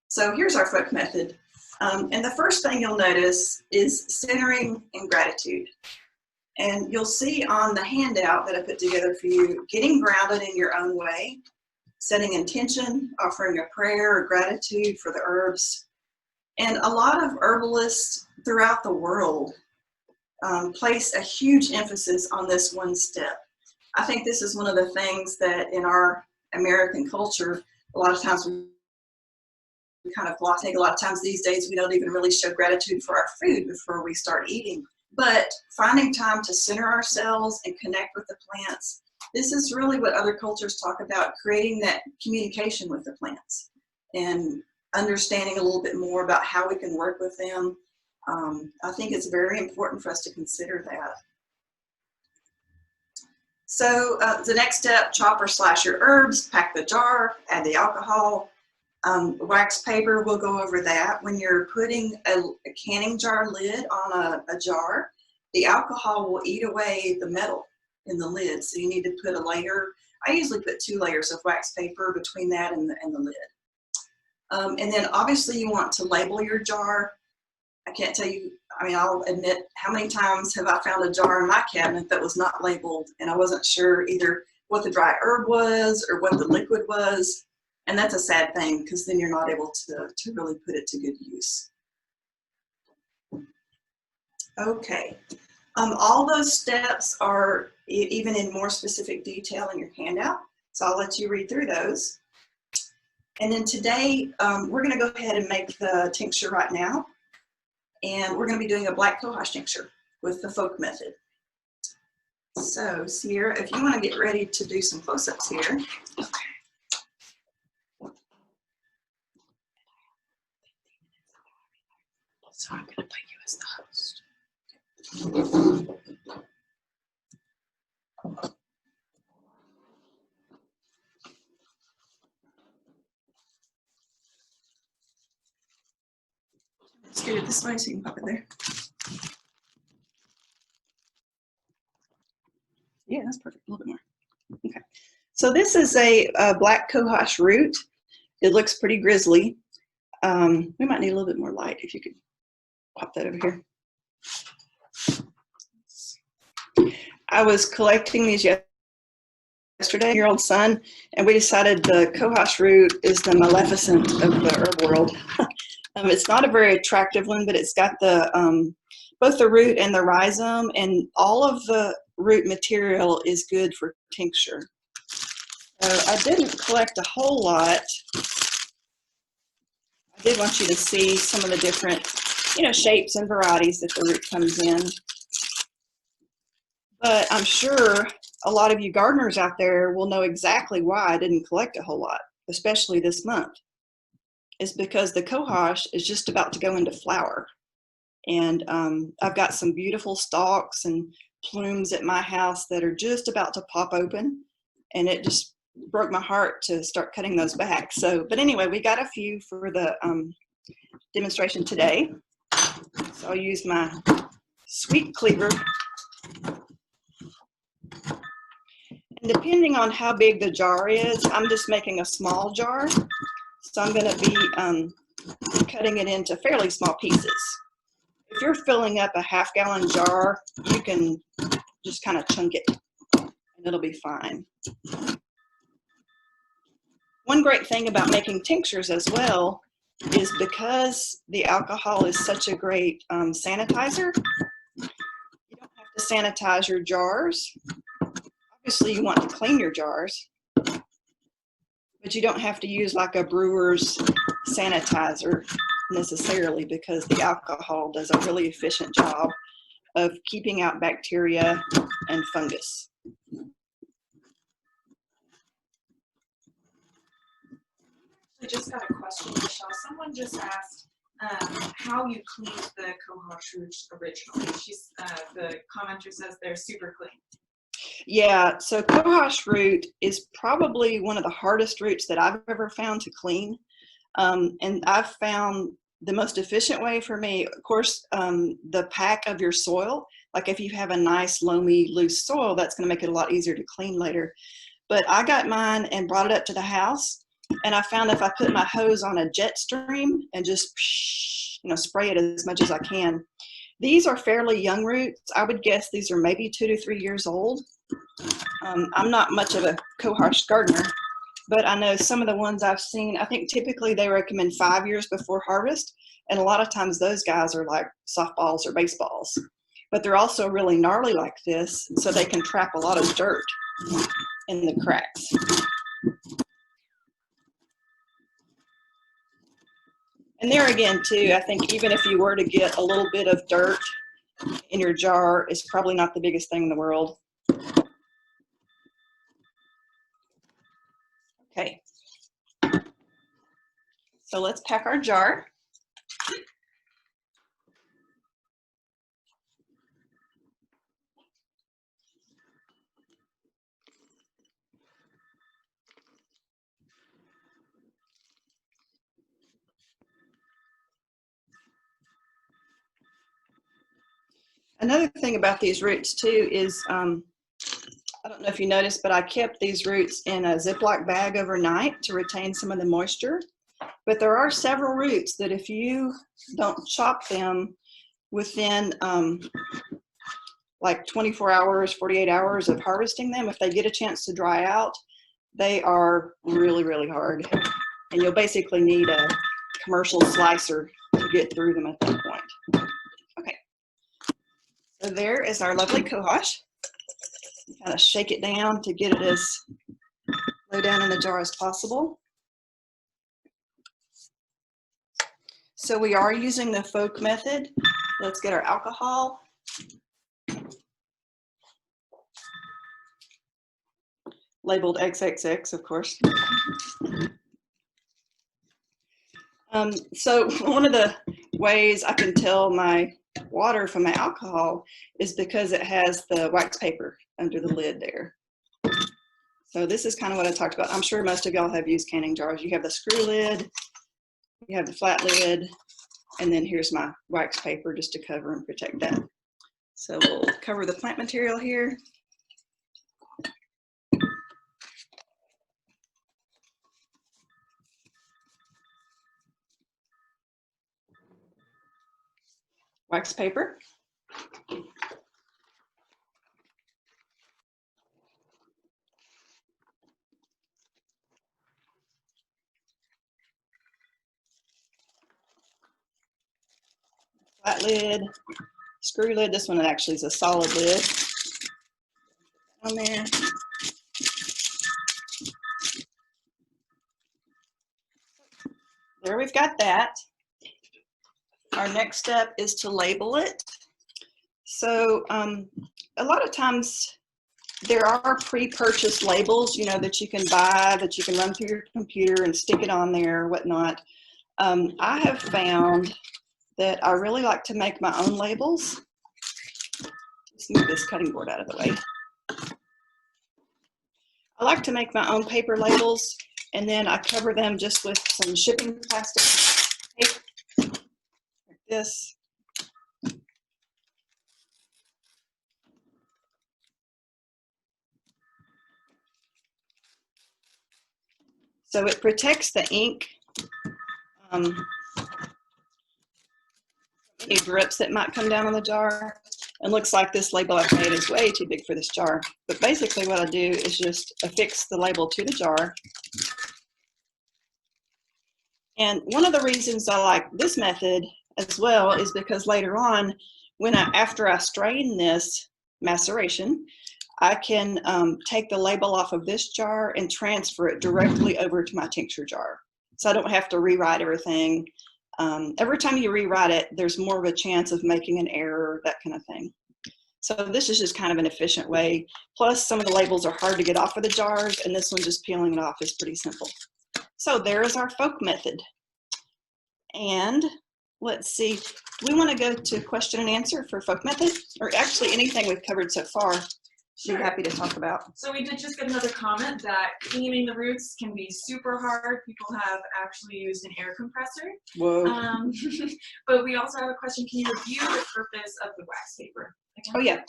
So here's our folk method. And the first thing you'll notice is centering and gratitude. And you'll see on the handout that I put together for you, getting grounded in your own way, setting intention, offering a prayer or gratitude for the herbs. And a lot of herbalists throughout the world place a huge emphasis on this one step. I think this is one of the things that in our American culture, a lot of times we kind of lost. I think a lot of times these days we don't even really show gratitude for our food before we start eating. But finding time to center ourselves and connect with the plants, this is really what other cultures talk about, creating that communication with the plants and understanding a little bit more about how we can work with them. I think it's very important for us to consider that. So the next step, chop or slash your herbs, pack the jar, add the alcohol. Wax paper, we'll go over that. When you're putting a canning jar lid on a jar, the alcohol will eat away the metal in the lid. So you need to put a layer. I usually put 2 layers of wax paper between that and the lid. And then obviously you want to label your jar. I can't tell you, I mean, I'll admit how many times have I found a jar in my cabinet that was not labeled and I wasn't sure either what the dry herb was or what the liquid was. And that's a sad thing because then you're not able to really put it to good use. Okay, all those steps are even in more specific detail in your handout. So I'll let you read through those. And then today, we're gonna go ahead and make the tincture right now. And we're gonna be doing a black cohosh tincture with the folk method. So Sierra, if you wanna get ready to do some close-ups here. Okay. So I'm going to put you as the host. Let's get it this way so you can pop it there. Yeah, that's perfect. A little bit more. Okay. So this is a black cohosh root. It looks pretty grizzly. We might need a little bit more light if you could pop that over here. I was collecting these yesterday, year-old son, and we decided the cohosh root is the maleficent of the herb world. It's not a very attractive one, but it's got the both the root and the rhizome, and all of the root material is good for tincture. So I didn't collect a whole lot. I did want you to see some of the different, shapes and varieties that the root comes in. But I'm sure a lot of you gardeners out there will know exactly why I didn't collect a whole lot, especially this month. It's because the cohosh is just about to go into flower. And I've got some beautiful stalks and plumes at my house that are just about to pop open. And it just broke my heart to start cutting those back. So, but anyway, we got a few for the demonstration today. So I'll use my sweet cleaver. And depending on how big the jar is, I'm just making a small jar. So I'm going to be cutting it into fairly small pieces. If you're filling up a half-gallon jar, you can just kind of chunk it and it'll be fine. One great thing about making tinctures as well is because the alcohol is such a great sanitizer, you don't have to sanitize your jars. Obviously, you want to clean your jars, but you don't have to use like a brewer's sanitizer necessarily, because the alcohol does a really efficient job of keeping out bacteria and fungus. I just got a question, Michelle. Someone just asked how you cleaned the cohosh roots originally. The commenter says they're super clean. Yeah, so cohosh root is probably one of the hardest roots that I've ever found to clean. And I've found the most efficient way for me, of course, the pack of your soil. Like if you have a nice, loamy, loose soil, that's going to make it a lot easier to clean later. But I got mine and brought it up to the house, and I found if I put my hose on a jet stream and just, spray it as much as I can. These are fairly young roots. I would guess these are maybe 2 to 3 years old. I'm not much of a cohosh gardener, but I know some of the ones I've seen, I think typically they recommend 5 years before harvest. And a lot of times those guys are like softballs or baseballs. But they're also really gnarly like this, so they can trap a lot of dirt in the cracks. And there again, too, I think even if you were to get a little bit of dirt in your jar, it's probably not the biggest thing in the world. Okay. So let's pack our jar. Another thing about these roots too is, I don't know if you noticed, but I kept these roots in a Ziploc bag overnight to retain some of the moisture. But there are several roots that if you don't chop them within like 24 hours, 48 hours of harvesting them, if they get a chance to dry out, they are really, really hard. And you'll basically need a commercial slicer to get through them at that point. Okay. So there is our lovely cohosh. Kind of shake it down to get it as low down in the jar as possible. So we are using the folk method. Let's get our alcohol. Labeled XXX, of course. So one of the ways I can tell my water from my alcohol is because it has the wax paper under the lid there. So this is kind of what I talked about. I'm sure most of y'all have used canning jars. You have the screw lid, you have the flat lid, and then here's my wax paper just to cover and protect that. So we'll cover the plant material here. Wax paper. Flat lid, screw lid. This one actually is a solid lid on there. There, we've got that. Our next step is to label it. So a lot of times there are pre-purchased labels, that you can buy, that you can run through your computer and stick it on there or whatnot. I have found that I really like to make my own labels. Let's move this cutting board out of the way. I like to make my own paper labels, and then I cover them just with some shipping plastic tape like this. So it protects the ink, any drips that might come down on the jar. And looks like this label I've made is way too big for this jar. But basically what I do is just affix the label to the jar. And one of the reasons I like this method as well is because later on, after I strain this maceration, I can take the label off of this jar and transfer it directly over to my tincture jar. So I don't have to rewrite everything. Every time you rewrite it, there's more of a chance of making an error, that kind of thing. So this is just kind of an efficient way. Plus, some of the labels are hard to get off of the jars, and this one, just peeling it off, is pretty simple. So there is our folk method. And let's see, do we want to go to question and answer for folk method? Or actually anything we've covered so far? Sure. Be happy to talk about. So we did just get another comment that cleaning the roots can be super hard. People have actually used an air compressor. Whoa. But we also have a question. Can you review the purpose of the wax paper again? Oh yeah.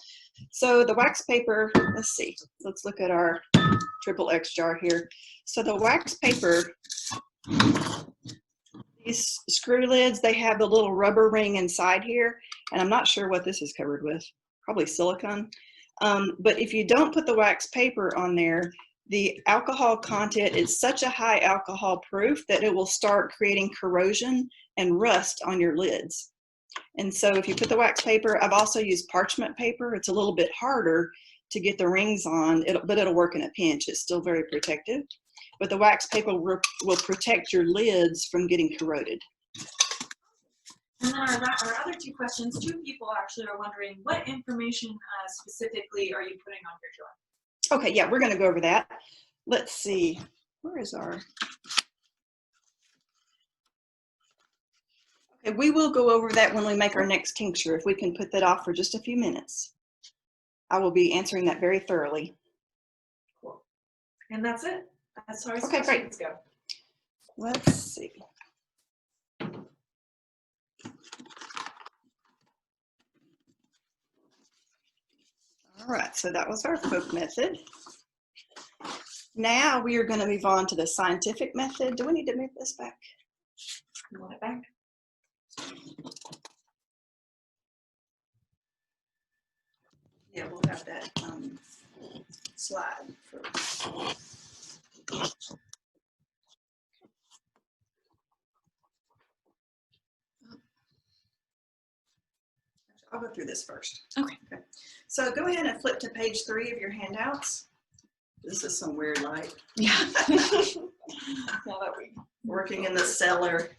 So the wax paper, let's see. Let's look at our XXX jar here. So the wax paper, these screw lids, they have the little rubber ring inside here. And I'm not sure what this is covered with. Probably silicone. But if you don't put the wax paper on there, the alcohol content is such a high alcohol proof that it will start creating corrosion and rust on your lids. And so if you put the wax paper, I've also used parchment paper. It's a little bit harder to get the rings on, but it'll work in a pinch. It's still very protective. But the wax paper will protect your lids from getting corroded. And then our other two questions, two people actually are wondering, what information specifically are you putting on your jar? Okay, yeah, we're going to go over that. Let's see, where is our... Okay, we will go over that when we make our next tincture, if we can put that off for just a few minutes. I will be answering that very thoroughly. Cool. And that's it. As far as okay, questions great. go. Let's see. All right, so that was our folk method. Now we are going to move on to the scientific method. Do we need to move this back? You want it back? Yeah, we'll have that slide first. I'll go through this first. Okay. So go ahead and flip to page 3 of your handouts. This is some weird light. Yeah. Now that we're working in the cellar.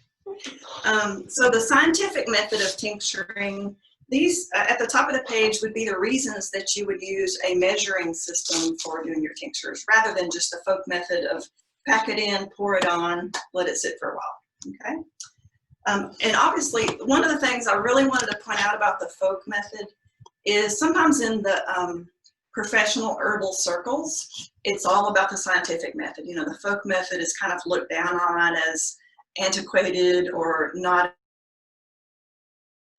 So the scientific method of tincturing, these at the top of the page would be the reasons that you would use a measuring system for doing your tinctures, rather than just the folk method of pack it in, pour it on, let it sit for a while. Okay. And obviously, one of the things I really wanted to point out about the folk method is sometimes in the professional herbal circles, it's all about the scientific method. You know, the folk method is kind of looked down on as antiquated or not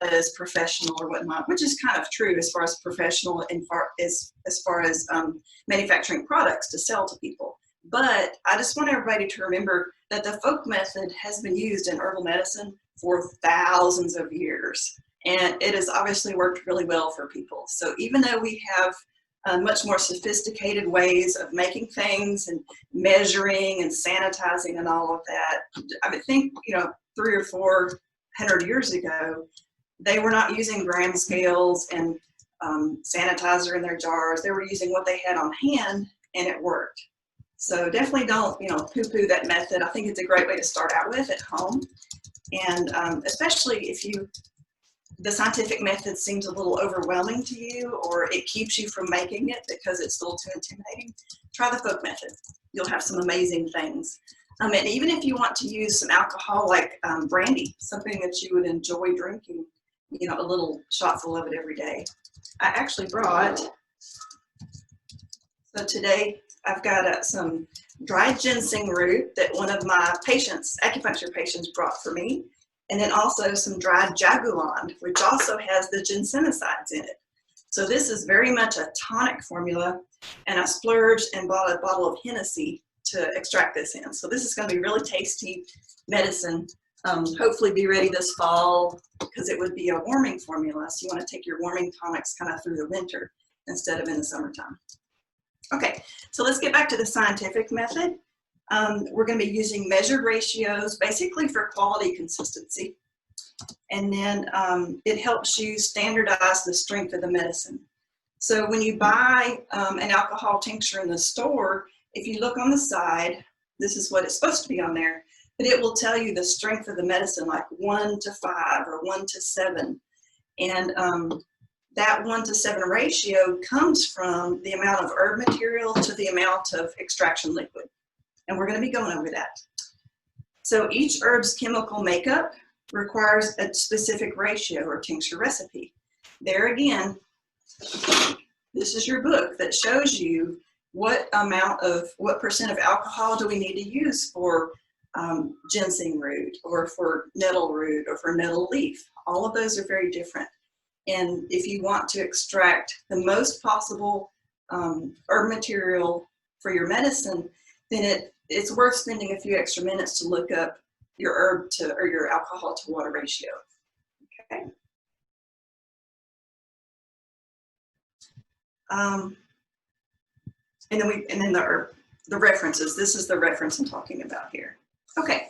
as professional or whatnot, which is kind of true as far as professional and as far as manufacturing products to sell to people. But I just want everybody to remember that the folk method has been used in herbal medicine for thousands of years, and it has obviously worked really well for people. So even though we have much more sophisticated ways of making things and measuring and sanitizing and all of that, I would think, you know, 300 or 400 years ago, they were not using gram scales and sanitizer in their jars. They were using what they had on hand, and it worked. So definitely don't, you know, poo-poo that method. I think it's a great way to start out with at home. And especially if the scientific method seems a little overwhelming to you, or it keeps you from making it because it's a little too intimidating, try the folk method. You'll have some amazing things. And even if you want to use some alcohol like brandy, something that you would enjoy drinking, you know, a little shotful of it every day. I actually brought, so today I've got some dried ginseng root that one of my patients, acupuncture patients, brought for me. And then also some dried jaguland, which also has the ginsenosides in it. So this is very much a tonic formula, and I splurged and bought a bottle of Hennessy to extract this in. So this is going to be really tasty medicine. Hopefully be ready this fall, because it would be a warming formula. So you want to take your warming tonics kind of through the winter instead of in the summertime. Okay, so let's get back to the scientific method. We're going to be using measured ratios, basically for quality consistency. And then it helps you standardize the strength of the medicine. So when you buy an alcohol tincture in the store, if you look on the side, this is what it's supposed to be on there, but it will tell you the strength of the medicine, like 1 to 5 or 1 to 7. And that 1 to 7 ratio comes from the amount of herb material to the amount of extraction liquid. And we're going to be going over that. So each herb's chemical makeup requires a specific ratio or tincture recipe. There again, this is your book that shows you what percent of alcohol do we need to use for ginseng root or for nettle root or for nettle leaf. All of those are very different. And if you want to extract the most possible herb material for your medicine, then it's worth spending a few extra minutes to look up your herb to, or your alcohol to water ratio. Okay. And then the references. This is the reference I'm talking about here. Okay,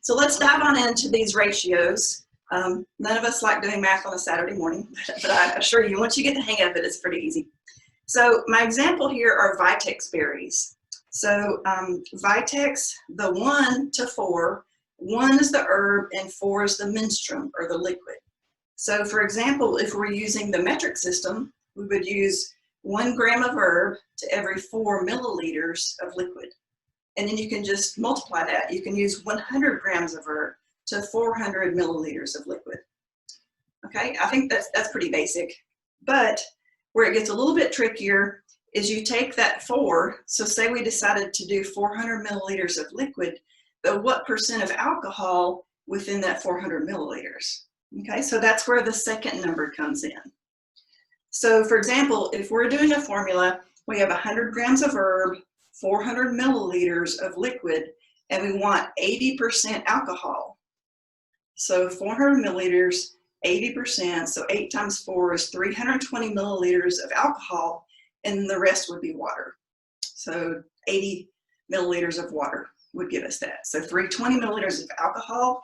so let's dive on into these ratios. None of us like doing math on a Saturday morning, but I assure you, once you get the hang of it, it's pretty easy. So my example here are Vitex berries. So Vitex, the 1 to 4, 1 is the herb and 4 is the menstruum or the liquid. So for example, if we're using the metric system, we would use 1 gram of herb to every 4 milliliters of liquid. And then you can just multiply that. You can use 100 grams of herb to 400 milliliters of liquid. Okay, I think that's pretty basic. But where it gets a little bit trickier is you take that 4, so say we decided to do 400 milliliters of liquid, but what percent of alcohol within that 400 milliliters? Okay, so that's where the second number comes in. So for example, if we're doing a formula, we have 100 grams of herb, 400 milliliters of liquid, and we want 80% alcohol. So 400 milliliters, 80%, so 8 times 4 is 320 milliliters of alcohol, and the rest would be water. So 80 milliliters of water would give us that. So 320 milliliters of alcohol,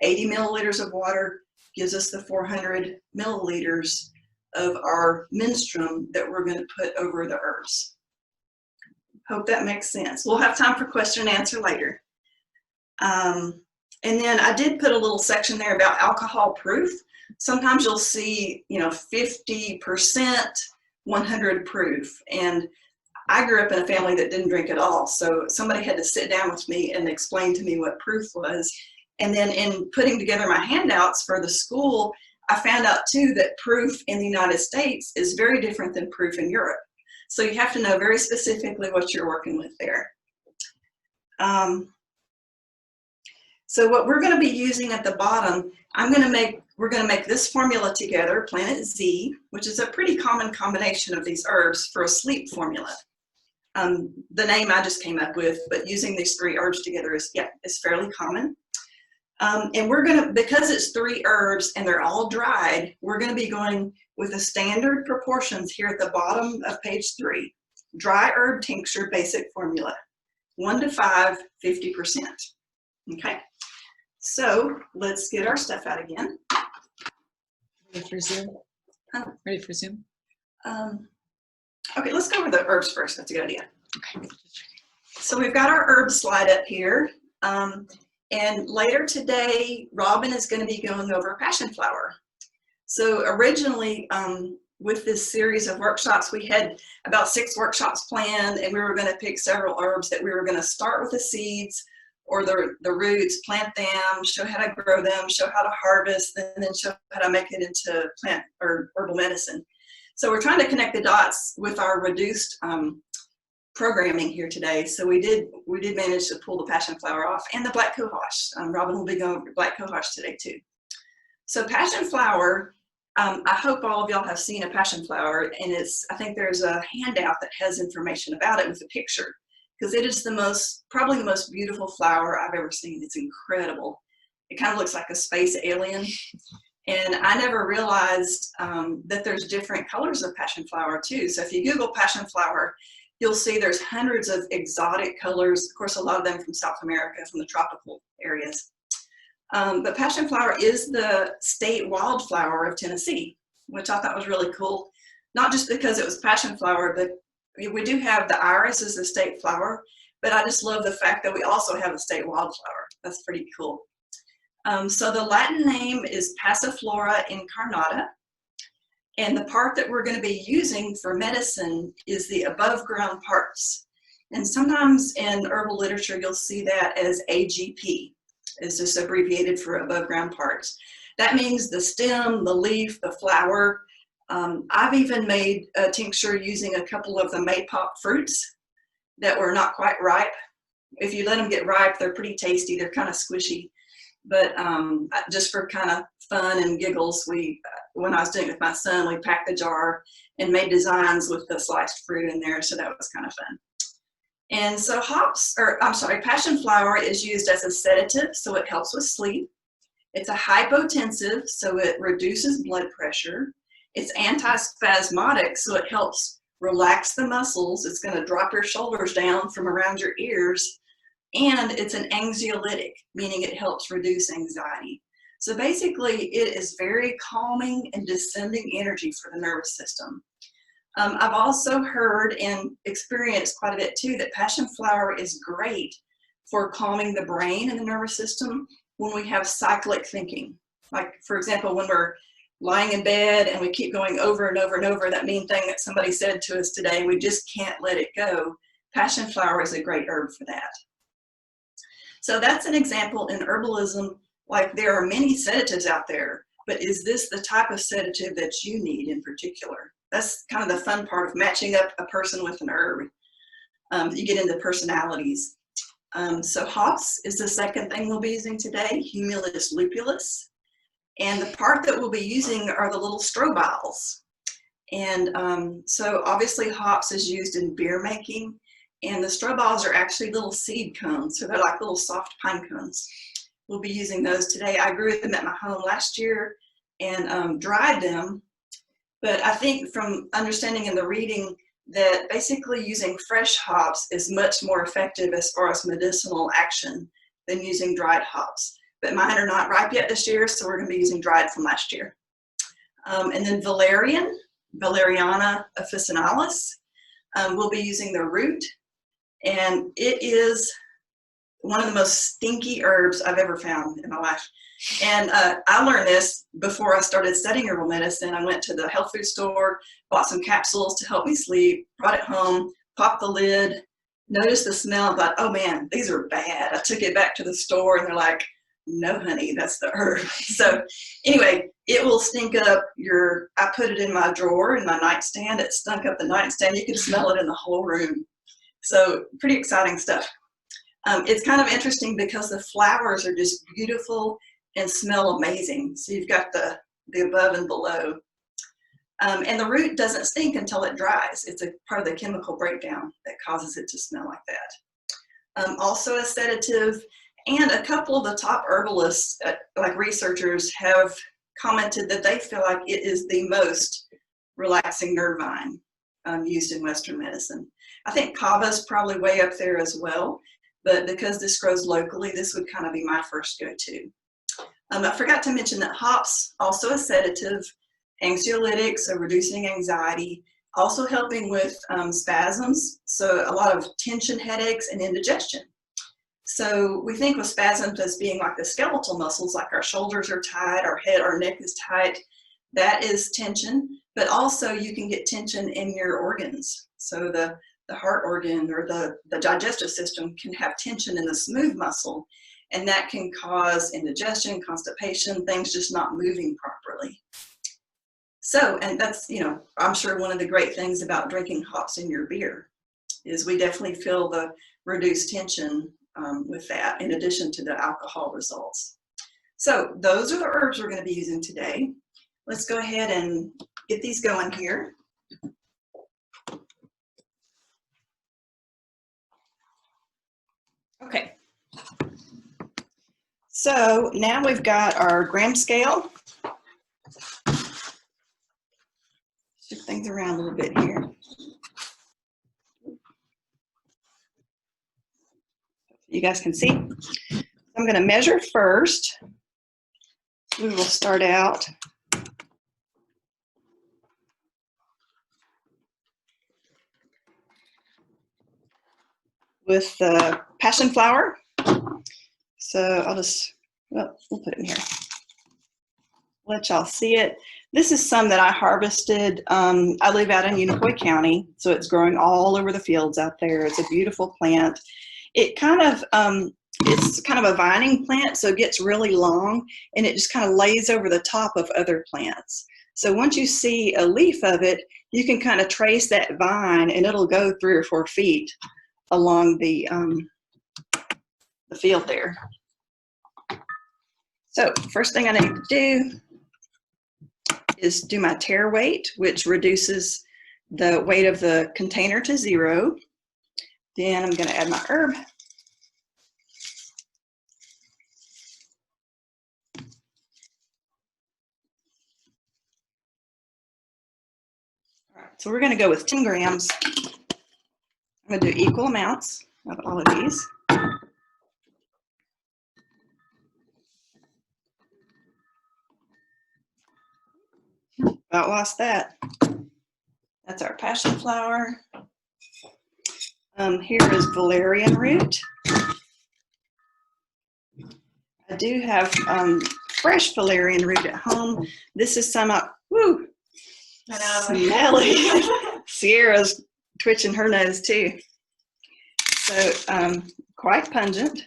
80 milliliters of water gives us the 400 milliliters of our menstruum that we're going to put over the herbs. Hope that makes sense. We'll have time for question and answer later. And then I did put a little section there about alcohol proof. Sometimes you'll see, 50%, 100 proof. And I grew up in a family that didn't drink at all. So somebody had to sit down with me and explain to me what proof was. And then in putting together my handouts for the school, I found out too that proof in the United States is very different than proof in Europe. So you have to know very specifically what you're working with there. So what we're going to be using at the bottom, we're going to make this formula together, Planet Z, which is a pretty common combination of these herbs for a sleep formula. The name I just came up with, but using these 3 herbs together is fairly common. And we're going to, because it's 3 herbs and they're all dried, we're going to be going with the standard proportions here at the bottom of page 3. Dry herb tincture basic formula, 1 to 5, 50%. Okay, so let's get our stuff out again. Ready for Zoom? Ready for Zoom? Okay, let's go over the herbs first. That's a good idea. Okay. So we've got our herb slide up here. And later today, Robin is going to be going over Passionflower. So originally, with this series of workshops, we had about 6 workshops planned, and we were going to pick several herbs that we were going to start with the seeds or the roots, plant them, show how to grow them, show how to harvest, and then show how to make it into plant or herbal medicine. So we're trying to connect the dots with our reduced programming here today. So we did manage to pull the Passionflower off and the black cohosh. Robin will be going over black cohosh today too. So Passionflower, I hope all of y'all have seen a Passionflower, and I think there's a handout that has information about it with a picture, because it is probably the most beautiful flower I've ever seen. It's incredible. It kind of looks like a space alien. And I never realized that there's different colors of Passionflower too. So if you Google Passionflower, you'll see there's hundreds of exotic colors. Of course, a lot of them from South America, from the tropical areas. But passionflower is the state wildflower of Tennessee, which I thought was really cool. Not just because it was passionflower, but we do have the iris as the state flower, but I just love the fact that we also have a state wildflower. That's pretty cool. So the Latin name is Passiflora incarnata, and the part that we're going to be using for medicine is the above ground parts. And sometimes in herbal literature, you'll see that as AGP. It's just abbreviated for above ground parts. That means the stem, the leaf, the flower. I've even made a tincture using a couple of the maypop fruits that were not quite ripe. If you let them get ripe, they're pretty tasty. They're kind of squishy. But just for kind of fun and giggles, when I was doing it with my son, we packed the jar and made designs with the sliced fruit in there. So that was kind of fun. And so passionflower is used as a sedative, so it helps with sleep. It's a hypotensive, so it reduces blood pressure. It's antispasmodic, so it helps relax the muscles. It's going to drop your shoulders down from around your ears. And it's an anxiolytic, meaning it helps reduce anxiety. So basically, it is very calming and descending energy for the nervous system. I've also heard and experienced quite a bit too that passionflower is great for calming the brain and the nervous system when we have cyclic thinking. Like, for example, when we're lying in bed and we keep going over and over and over that mean thing that somebody said to us today, we just can't let it go. Passionflower is a great herb for that. So that's an example in herbalism. Like, there are many sedatives out there, but is this the type of sedative that you need in particular? That's kind of the fun part of matching up a person with an herb. You get into personalities. So hops is the second thing we'll be using today, Humulus lupulus. And the part that we'll be using are the little strobiles. And so obviously hops is used in beer making, and the strobiles are actually little seed cones. So they're like little soft pine cones. We'll be using those today. I grew them at my home last year and dried them. But I think from understanding in the reading that basically using fresh hops is much more effective as far as medicinal action than using dried hops. But mine are not ripe yet this year, so we're going to be using dried from last year. And then valerian, Valeriana officinalis, we'll be using the root. And it is one of the most stinky herbs I've ever found in my life. And I learned this before I started studying herbal medicine. I went to the health food store, bought some capsules to help me sleep, brought it home, popped the lid, noticed the smell, thought, oh man, these are bad. I took it back to the store and they're like, no honey, that's the herb. So anyway, it will stink up I put it in my drawer in my nightstand. It stunk up the nightstand. You could smell it in the whole room. So pretty exciting stuff. It's kind of interesting because the flowers are just beautiful and smell amazing. So you've got the above and below. And the root doesn't stink until it dries. It's a part of the chemical breakdown that causes it to smell like that. Also a sedative, and a couple of the top herbalists, like researchers, have commented that they feel like it is the most relaxing nervine used in Western medicine. I think kava is probably way up there as well, but because this grows locally, this would kind of be my first go-to. I forgot to mention that hops, also a sedative, anxiolytic, so reducing anxiety, also helping with spasms, so a lot of tension, headaches, and indigestion. So we think of spasms as being like the skeletal muscles, like our shoulders are tight, our head, our neck is tight. That is tension, but also you can get tension in your organs. So the heart organ or the digestive system can have tension in the smooth muscle, and that can cause indigestion, constipation, things just not moving properly. So, and that's, I'm sure one of the great things about drinking hops in your beer is we definitely feel the reduced tension with that, in addition to the alcohol results. So those are the herbs we're going to be using today. Let's go ahead and get these going here. Okay. So now we've got our gram scale. Shift things around a little bit here. You guys can see. I'm going to measure first. We will start out with the Passionflower. So I'll just, well, we'll put it in here. Let y'all see it. This is some that I harvested. I live out in Unicoi County, so it's growing all over the fields out there. It's a beautiful plant. It kind of, it's kind of a vining plant, so it gets really long, and it just kind of lays over the top of other plants. So once you see a leaf of it, you can kind of trace that vine, and it'll go 3 or 4 feet along the field there. So first thing I need to do is do my tare weight, which reduces the weight of the container to 0. Then I'm going to add my herb. All right, so we're going to go with 10 grams. I'm going to do equal amounts of all of these. About lost that. That's our Passionflower. Here is valerian root. I do have fresh valerian root at home. This is some up. Woo! Smelly. Sierra's twitching her nose too. So quite pungent.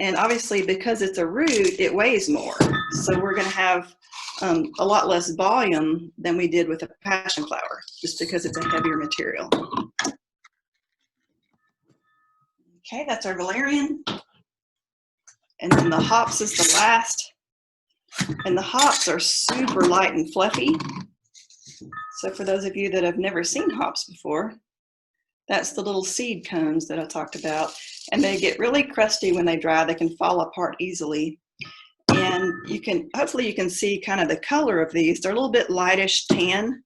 And obviously because it's a root, it weighs more. So we're going to have a lot less volume than we did with a Passionflower, just because it's a heavier material. Okay, that's our valerian. And then the hops is the last. And the hops are super light and fluffy. So for those of you that have never seen hops before, that's the little seed cones that I talked about. And they get really crusty when they dry. They can fall apart easily. And you can, hopefully you can see kind of the color of these. They're a little bit lightish tan,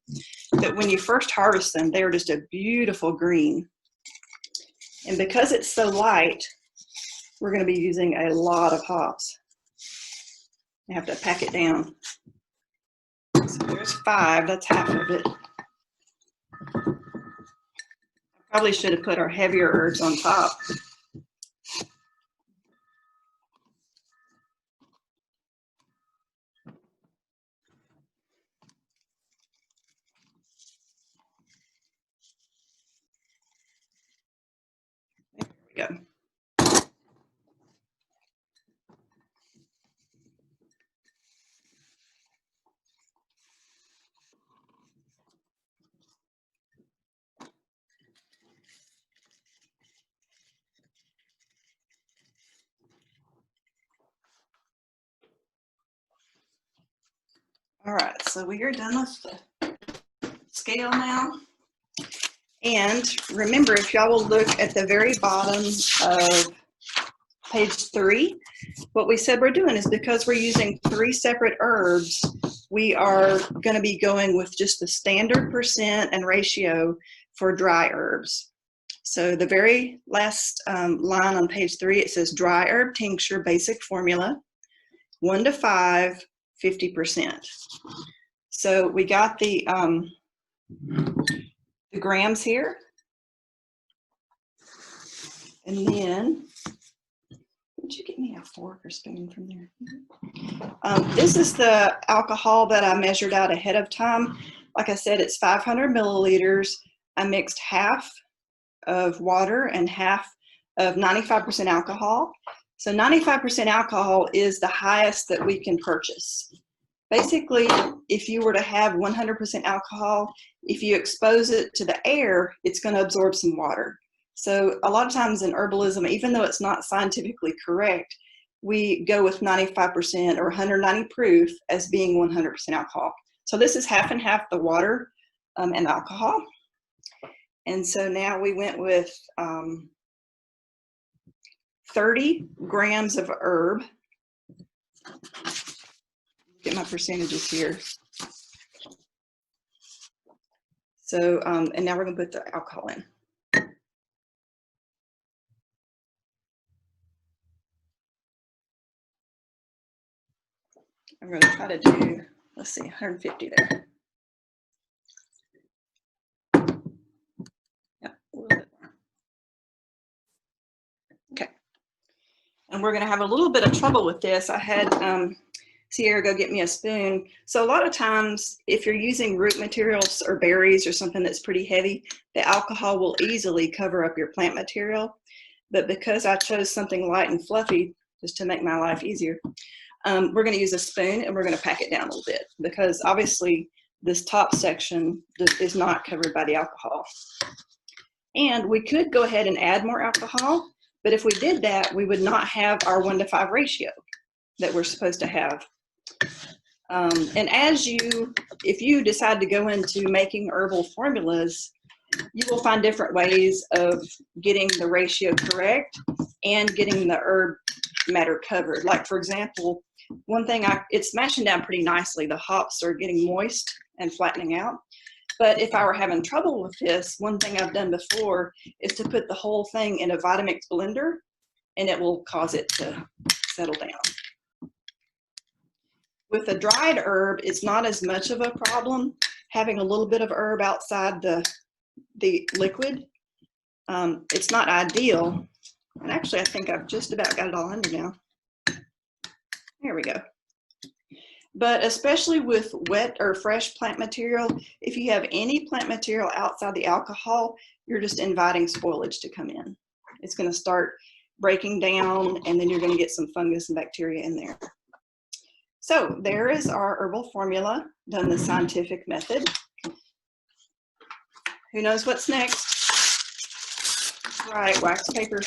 but when you first harvest them, they're just a beautiful green. And because it's so light, we're going to be using a lot of hops. I have to pack it down. So there's 5, that's half of it. I probably should have put our heavier herbs on top. There we go. All right, so we are done with the scale now. And remember, if y'all will look at the very bottom of page 3, what we said we're doing is because we're using 3 separate herbs, we are going to be going with just the standard percent and ratio for dry herbs. So the very last line on page 3, it says dry herb tincture basic formula, 1 to 5, 50%. So we got the grams here. And then, would you get me a fork or spoon from there? This is the alcohol that I measured out ahead of time. Like I said, it's 500 milliliters. I mixed half of water and half of 95% alcohol. So 95% alcohol is the highest that we can purchase. Basically, if you were to have 100% alcohol, if you expose it to the air, it's going to absorb some water. So a lot of times in herbalism, even though it's not scientifically correct, we go with 95% or 190 proof as being 100% alcohol. So this is half and half the water and alcohol. And so now we went with 30 grams of herb. Get my percentages here. So, and now we're going to put the alcohol in. I'm going to try to do, let's see, 150 there. Yeah, a little bit more. Okay. And we're going to have a little bit of trouble with this. I had Sierra go get me a spoon. So a lot of times, if you're using root materials or berries or something that's pretty heavy, the alcohol will easily cover up your plant material. But because I chose something light and fluffy, just to make my life easier, we're going to use a spoon and we're going to pack it down a little bit, because obviously this top section is not covered by the alcohol. And we could go ahead and add more alcohol, but if we did that, we would not have our 1:5 ratio that we're supposed to have. And if you decide to go into making herbal formulas, you will find different ways of getting the ratio correct and getting the herb matter covered. Like, for example, one thing, it's mashing down pretty nicely. The hops are getting moist and flattening out. But if I were having trouble with this, one thing I've done before is to put the whole thing in a Vitamix blender, and it will cause it to settle down. With a dried herb, it's not as much of a problem having a little bit of herb outside the liquid. It's not ideal. And actually, I think I've just about got it all under now. There we go. But especially with wet or fresh plant material, if you have any plant material outside the alcohol, you're just inviting spoilage to come in. It's going to start breaking down, and then you're going to get some fungus and bacteria in there. So there is our herbal formula done the scientific method. Who knows what's next? All right, wax paper.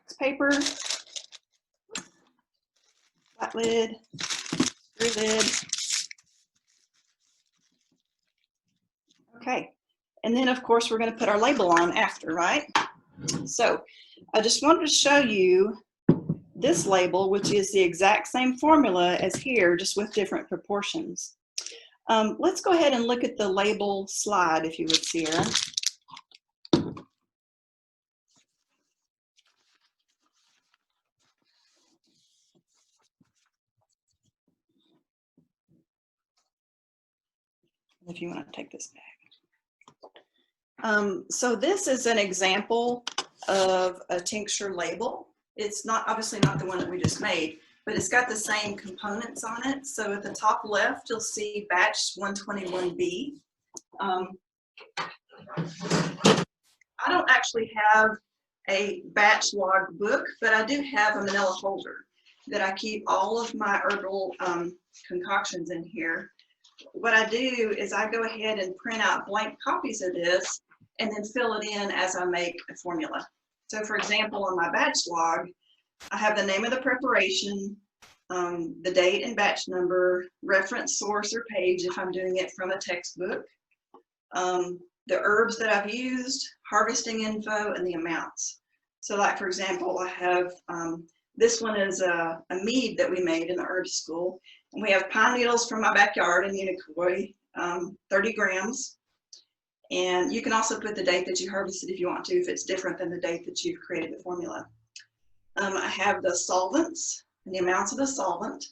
Wax paper, flat lid, screw lid. Okay, and then of course we're going to put our label on after, right? So I just wanted to show you this label, which is the exact same formula as here, just with different proportions. Let's go ahead and look at the label slide, if you would, Sierra. If you want to take this back. So this is an example of a tincture label. It's not obviously not the one that we just made, but it's got the same components on it. So at the top left, you'll see batch 121B. I don't actually have a batch log book, but I do have a manila holder that I keep all of my herbal concoctions in here. What I do is I go ahead and print out blank copies of this and then fill it in as I make a formula. So for example, on my batch log, I have the name of the preparation, the date and batch number, reference source or page if I'm doing it from a textbook, the herbs that I've used, harvesting info, and the amounts. So like for example, I have, this one is a mead that we made in the herb school. And we have pine needles from my backyard in Unicoi, 30 grams. And you can also put the date that you harvested if you want to, if it's different than the date that you've created the formula. I have the solvents and the amounts of the solvent.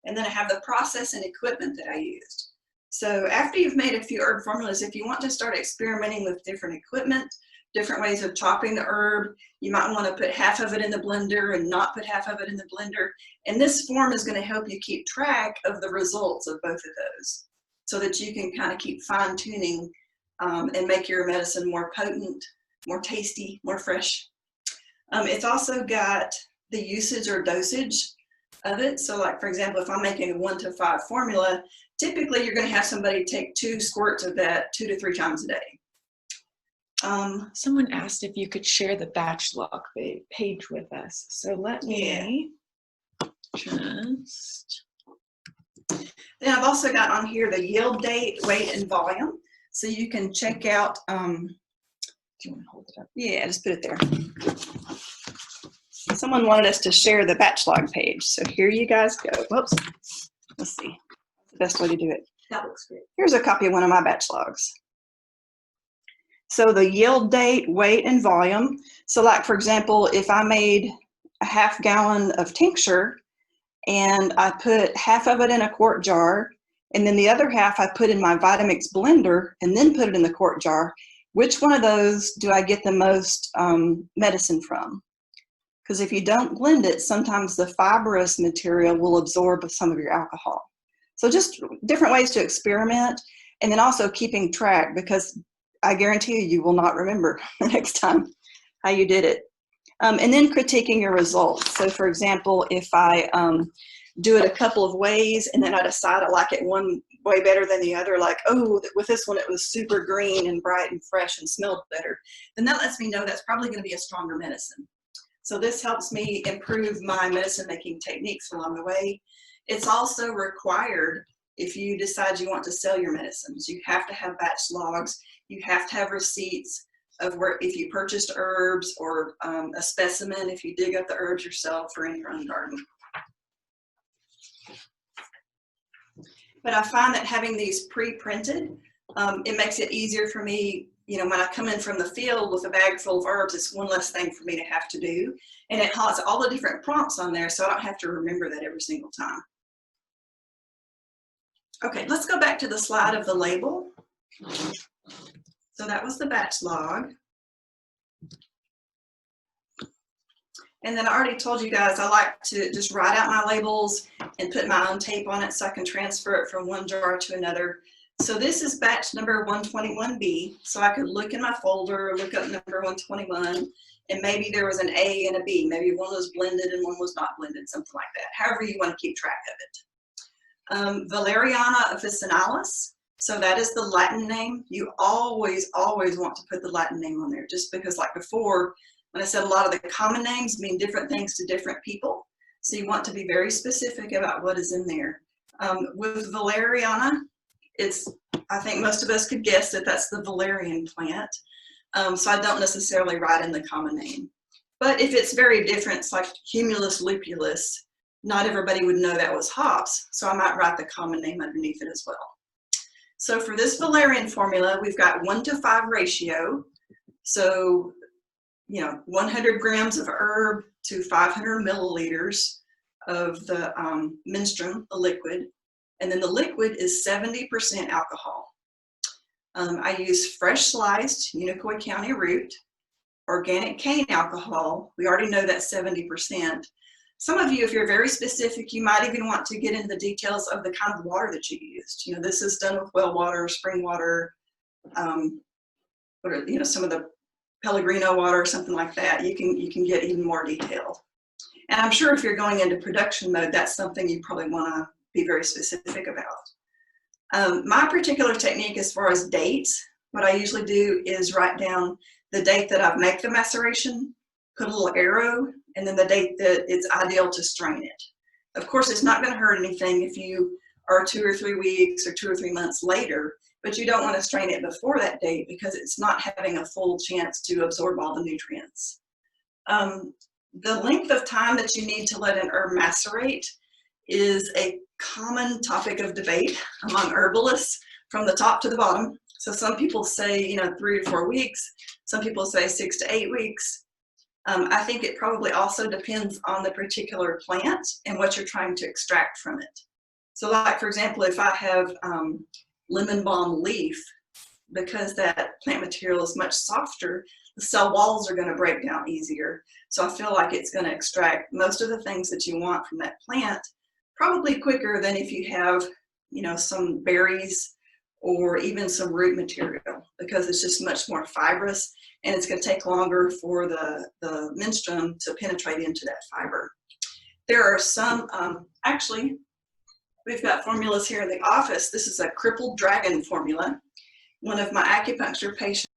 And then I have the process and equipment that I used. So after you've made a few herb formulas, if you want to start experimenting with different equipment, different ways of chopping the herb, you might want to put half of it in the blender and not put half of it in the blender. And this form is going to help you keep track of the results of both of those so that you can kind of keep fine tuning and make your medicine more potent, more tasty, more fresh. It's also got the usage or dosage of it. So like, for example, if I'm making a 1 to 5 formula, typically you're going to have somebody take 2 squirts of that 2 to 3 times a day. Someone asked if you could share the batch log page with us. So let me just. Then I've also got on here the yield date, weight, and volume. So you can check out, do you want to hold it up? Yeah, just put it there. Someone wanted us to share the batch log page. So here you guys go. Whoops. Let's see. The best way to do it. That looks great. Here's a copy of one of my batch logs. So the yield date, weight, and volume. So like, for example, if I made a half gallon of tincture and I put half of it in a quart jar, and then the other half I put in my Vitamix blender and then put it in the quart jar, which one of those do I get the most medicine from? Because if you don't blend it, sometimes the fibrous material will absorb some of your alcohol. So just different ways to experiment, and then also keeping track, because I guarantee you, you will not remember the next time how you did it. And then critiquing your results. So for example, if I do it a couple of ways and then I decide I like it one way better than the other, like, oh, with this one it was super green and bright and fresh and smelled better, then that lets me know that's probably going to be a stronger medicine. So this helps me improve my medicine making techniques along the way. It's also required if you decide you want to sell your medicines. You have to have batch logs. You have to have receipts of where, if you purchased herbs, or a specimen if you dig up the herbs yourself or in your own garden. But I find that having these pre-printed, it makes it easier for me. You know, when I come in from the field with a bag full of herbs, it's one less thing for me to have to do. And it has all the different prompts on there, so I don't have to remember that every single time. Okay, let's go back to the slide of the label. So that was the batch log. And then I already told you guys I like to just write out my labels and put my own tape on it so I can transfer it from one jar to another. So this is batch number 121B. So I could look in my folder, look up number 121, and maybe there was an A and a B. Maybe one was blended and one was not blended, something like that. However you want to keep track of it. Valeriana officinalis. So that is the Latin name. You always want to put the Latin name on there, just because, like before, when I said a lot of the common names mean different things to different people. So you want to be very specific about what is in there. With Valeriana, I think most of us could guess that that's the valerian plant. So I don't necessarily write in the common name. But if it's very different, it's like Humulus lupulus, not everybody would know that was hops. So I might write the common name underneath it as well. So for this valerian formula, we've got 1:5 ratio. So, 100 grams of herb to 500 milliliters of the menstruum, the liquid. And then the liquid is 70% alcohol. I use fresh sliced Unicoi County root, organic cane alcohol. We already know that's 70%. Some of you, if you're very specific, you might even want to get into the details of the kind of water that you used. This is done with well water, spring water, some of the Pellegrino water or something like that. You can get even more detailed. And I'm sure if you're going into production mode, that's something you probably want to be very specific about. My particular technique as far as dates, what I usually do is write down the date that I've made the maceration, put a little arrow, and then the date that it's ideal to strain it. Of course, it's not going to hurt anything if you are 2 or 3 weeks or 2 or 3 months later, but you don't want to strain it before that date because it's not having a full chance to absorb all the nutrients. The length of time that you need to let an herb macerate is a common topic of debate among herbalists from the top to the bottom. So some people say, 3 to 4 weeks. Some people say 6 to 8 weeks. I think it probably also depends on the particular plant and what you're trying to extract from it. So like, for example, if I have lemon balm leaf, because that plant material is much softer, the cell walls are going to break down easier. So I feel like it's going to extract most of the things that you want from that plant probably quicker than if you have, some berries or even some root material, because it's just much more fibrous and it's going to take longer for the menstruum to penetrate into that fiber. There are some, actually, we've got formulas here in the office. This is a crippled dragon formula. One of my acupuncture patients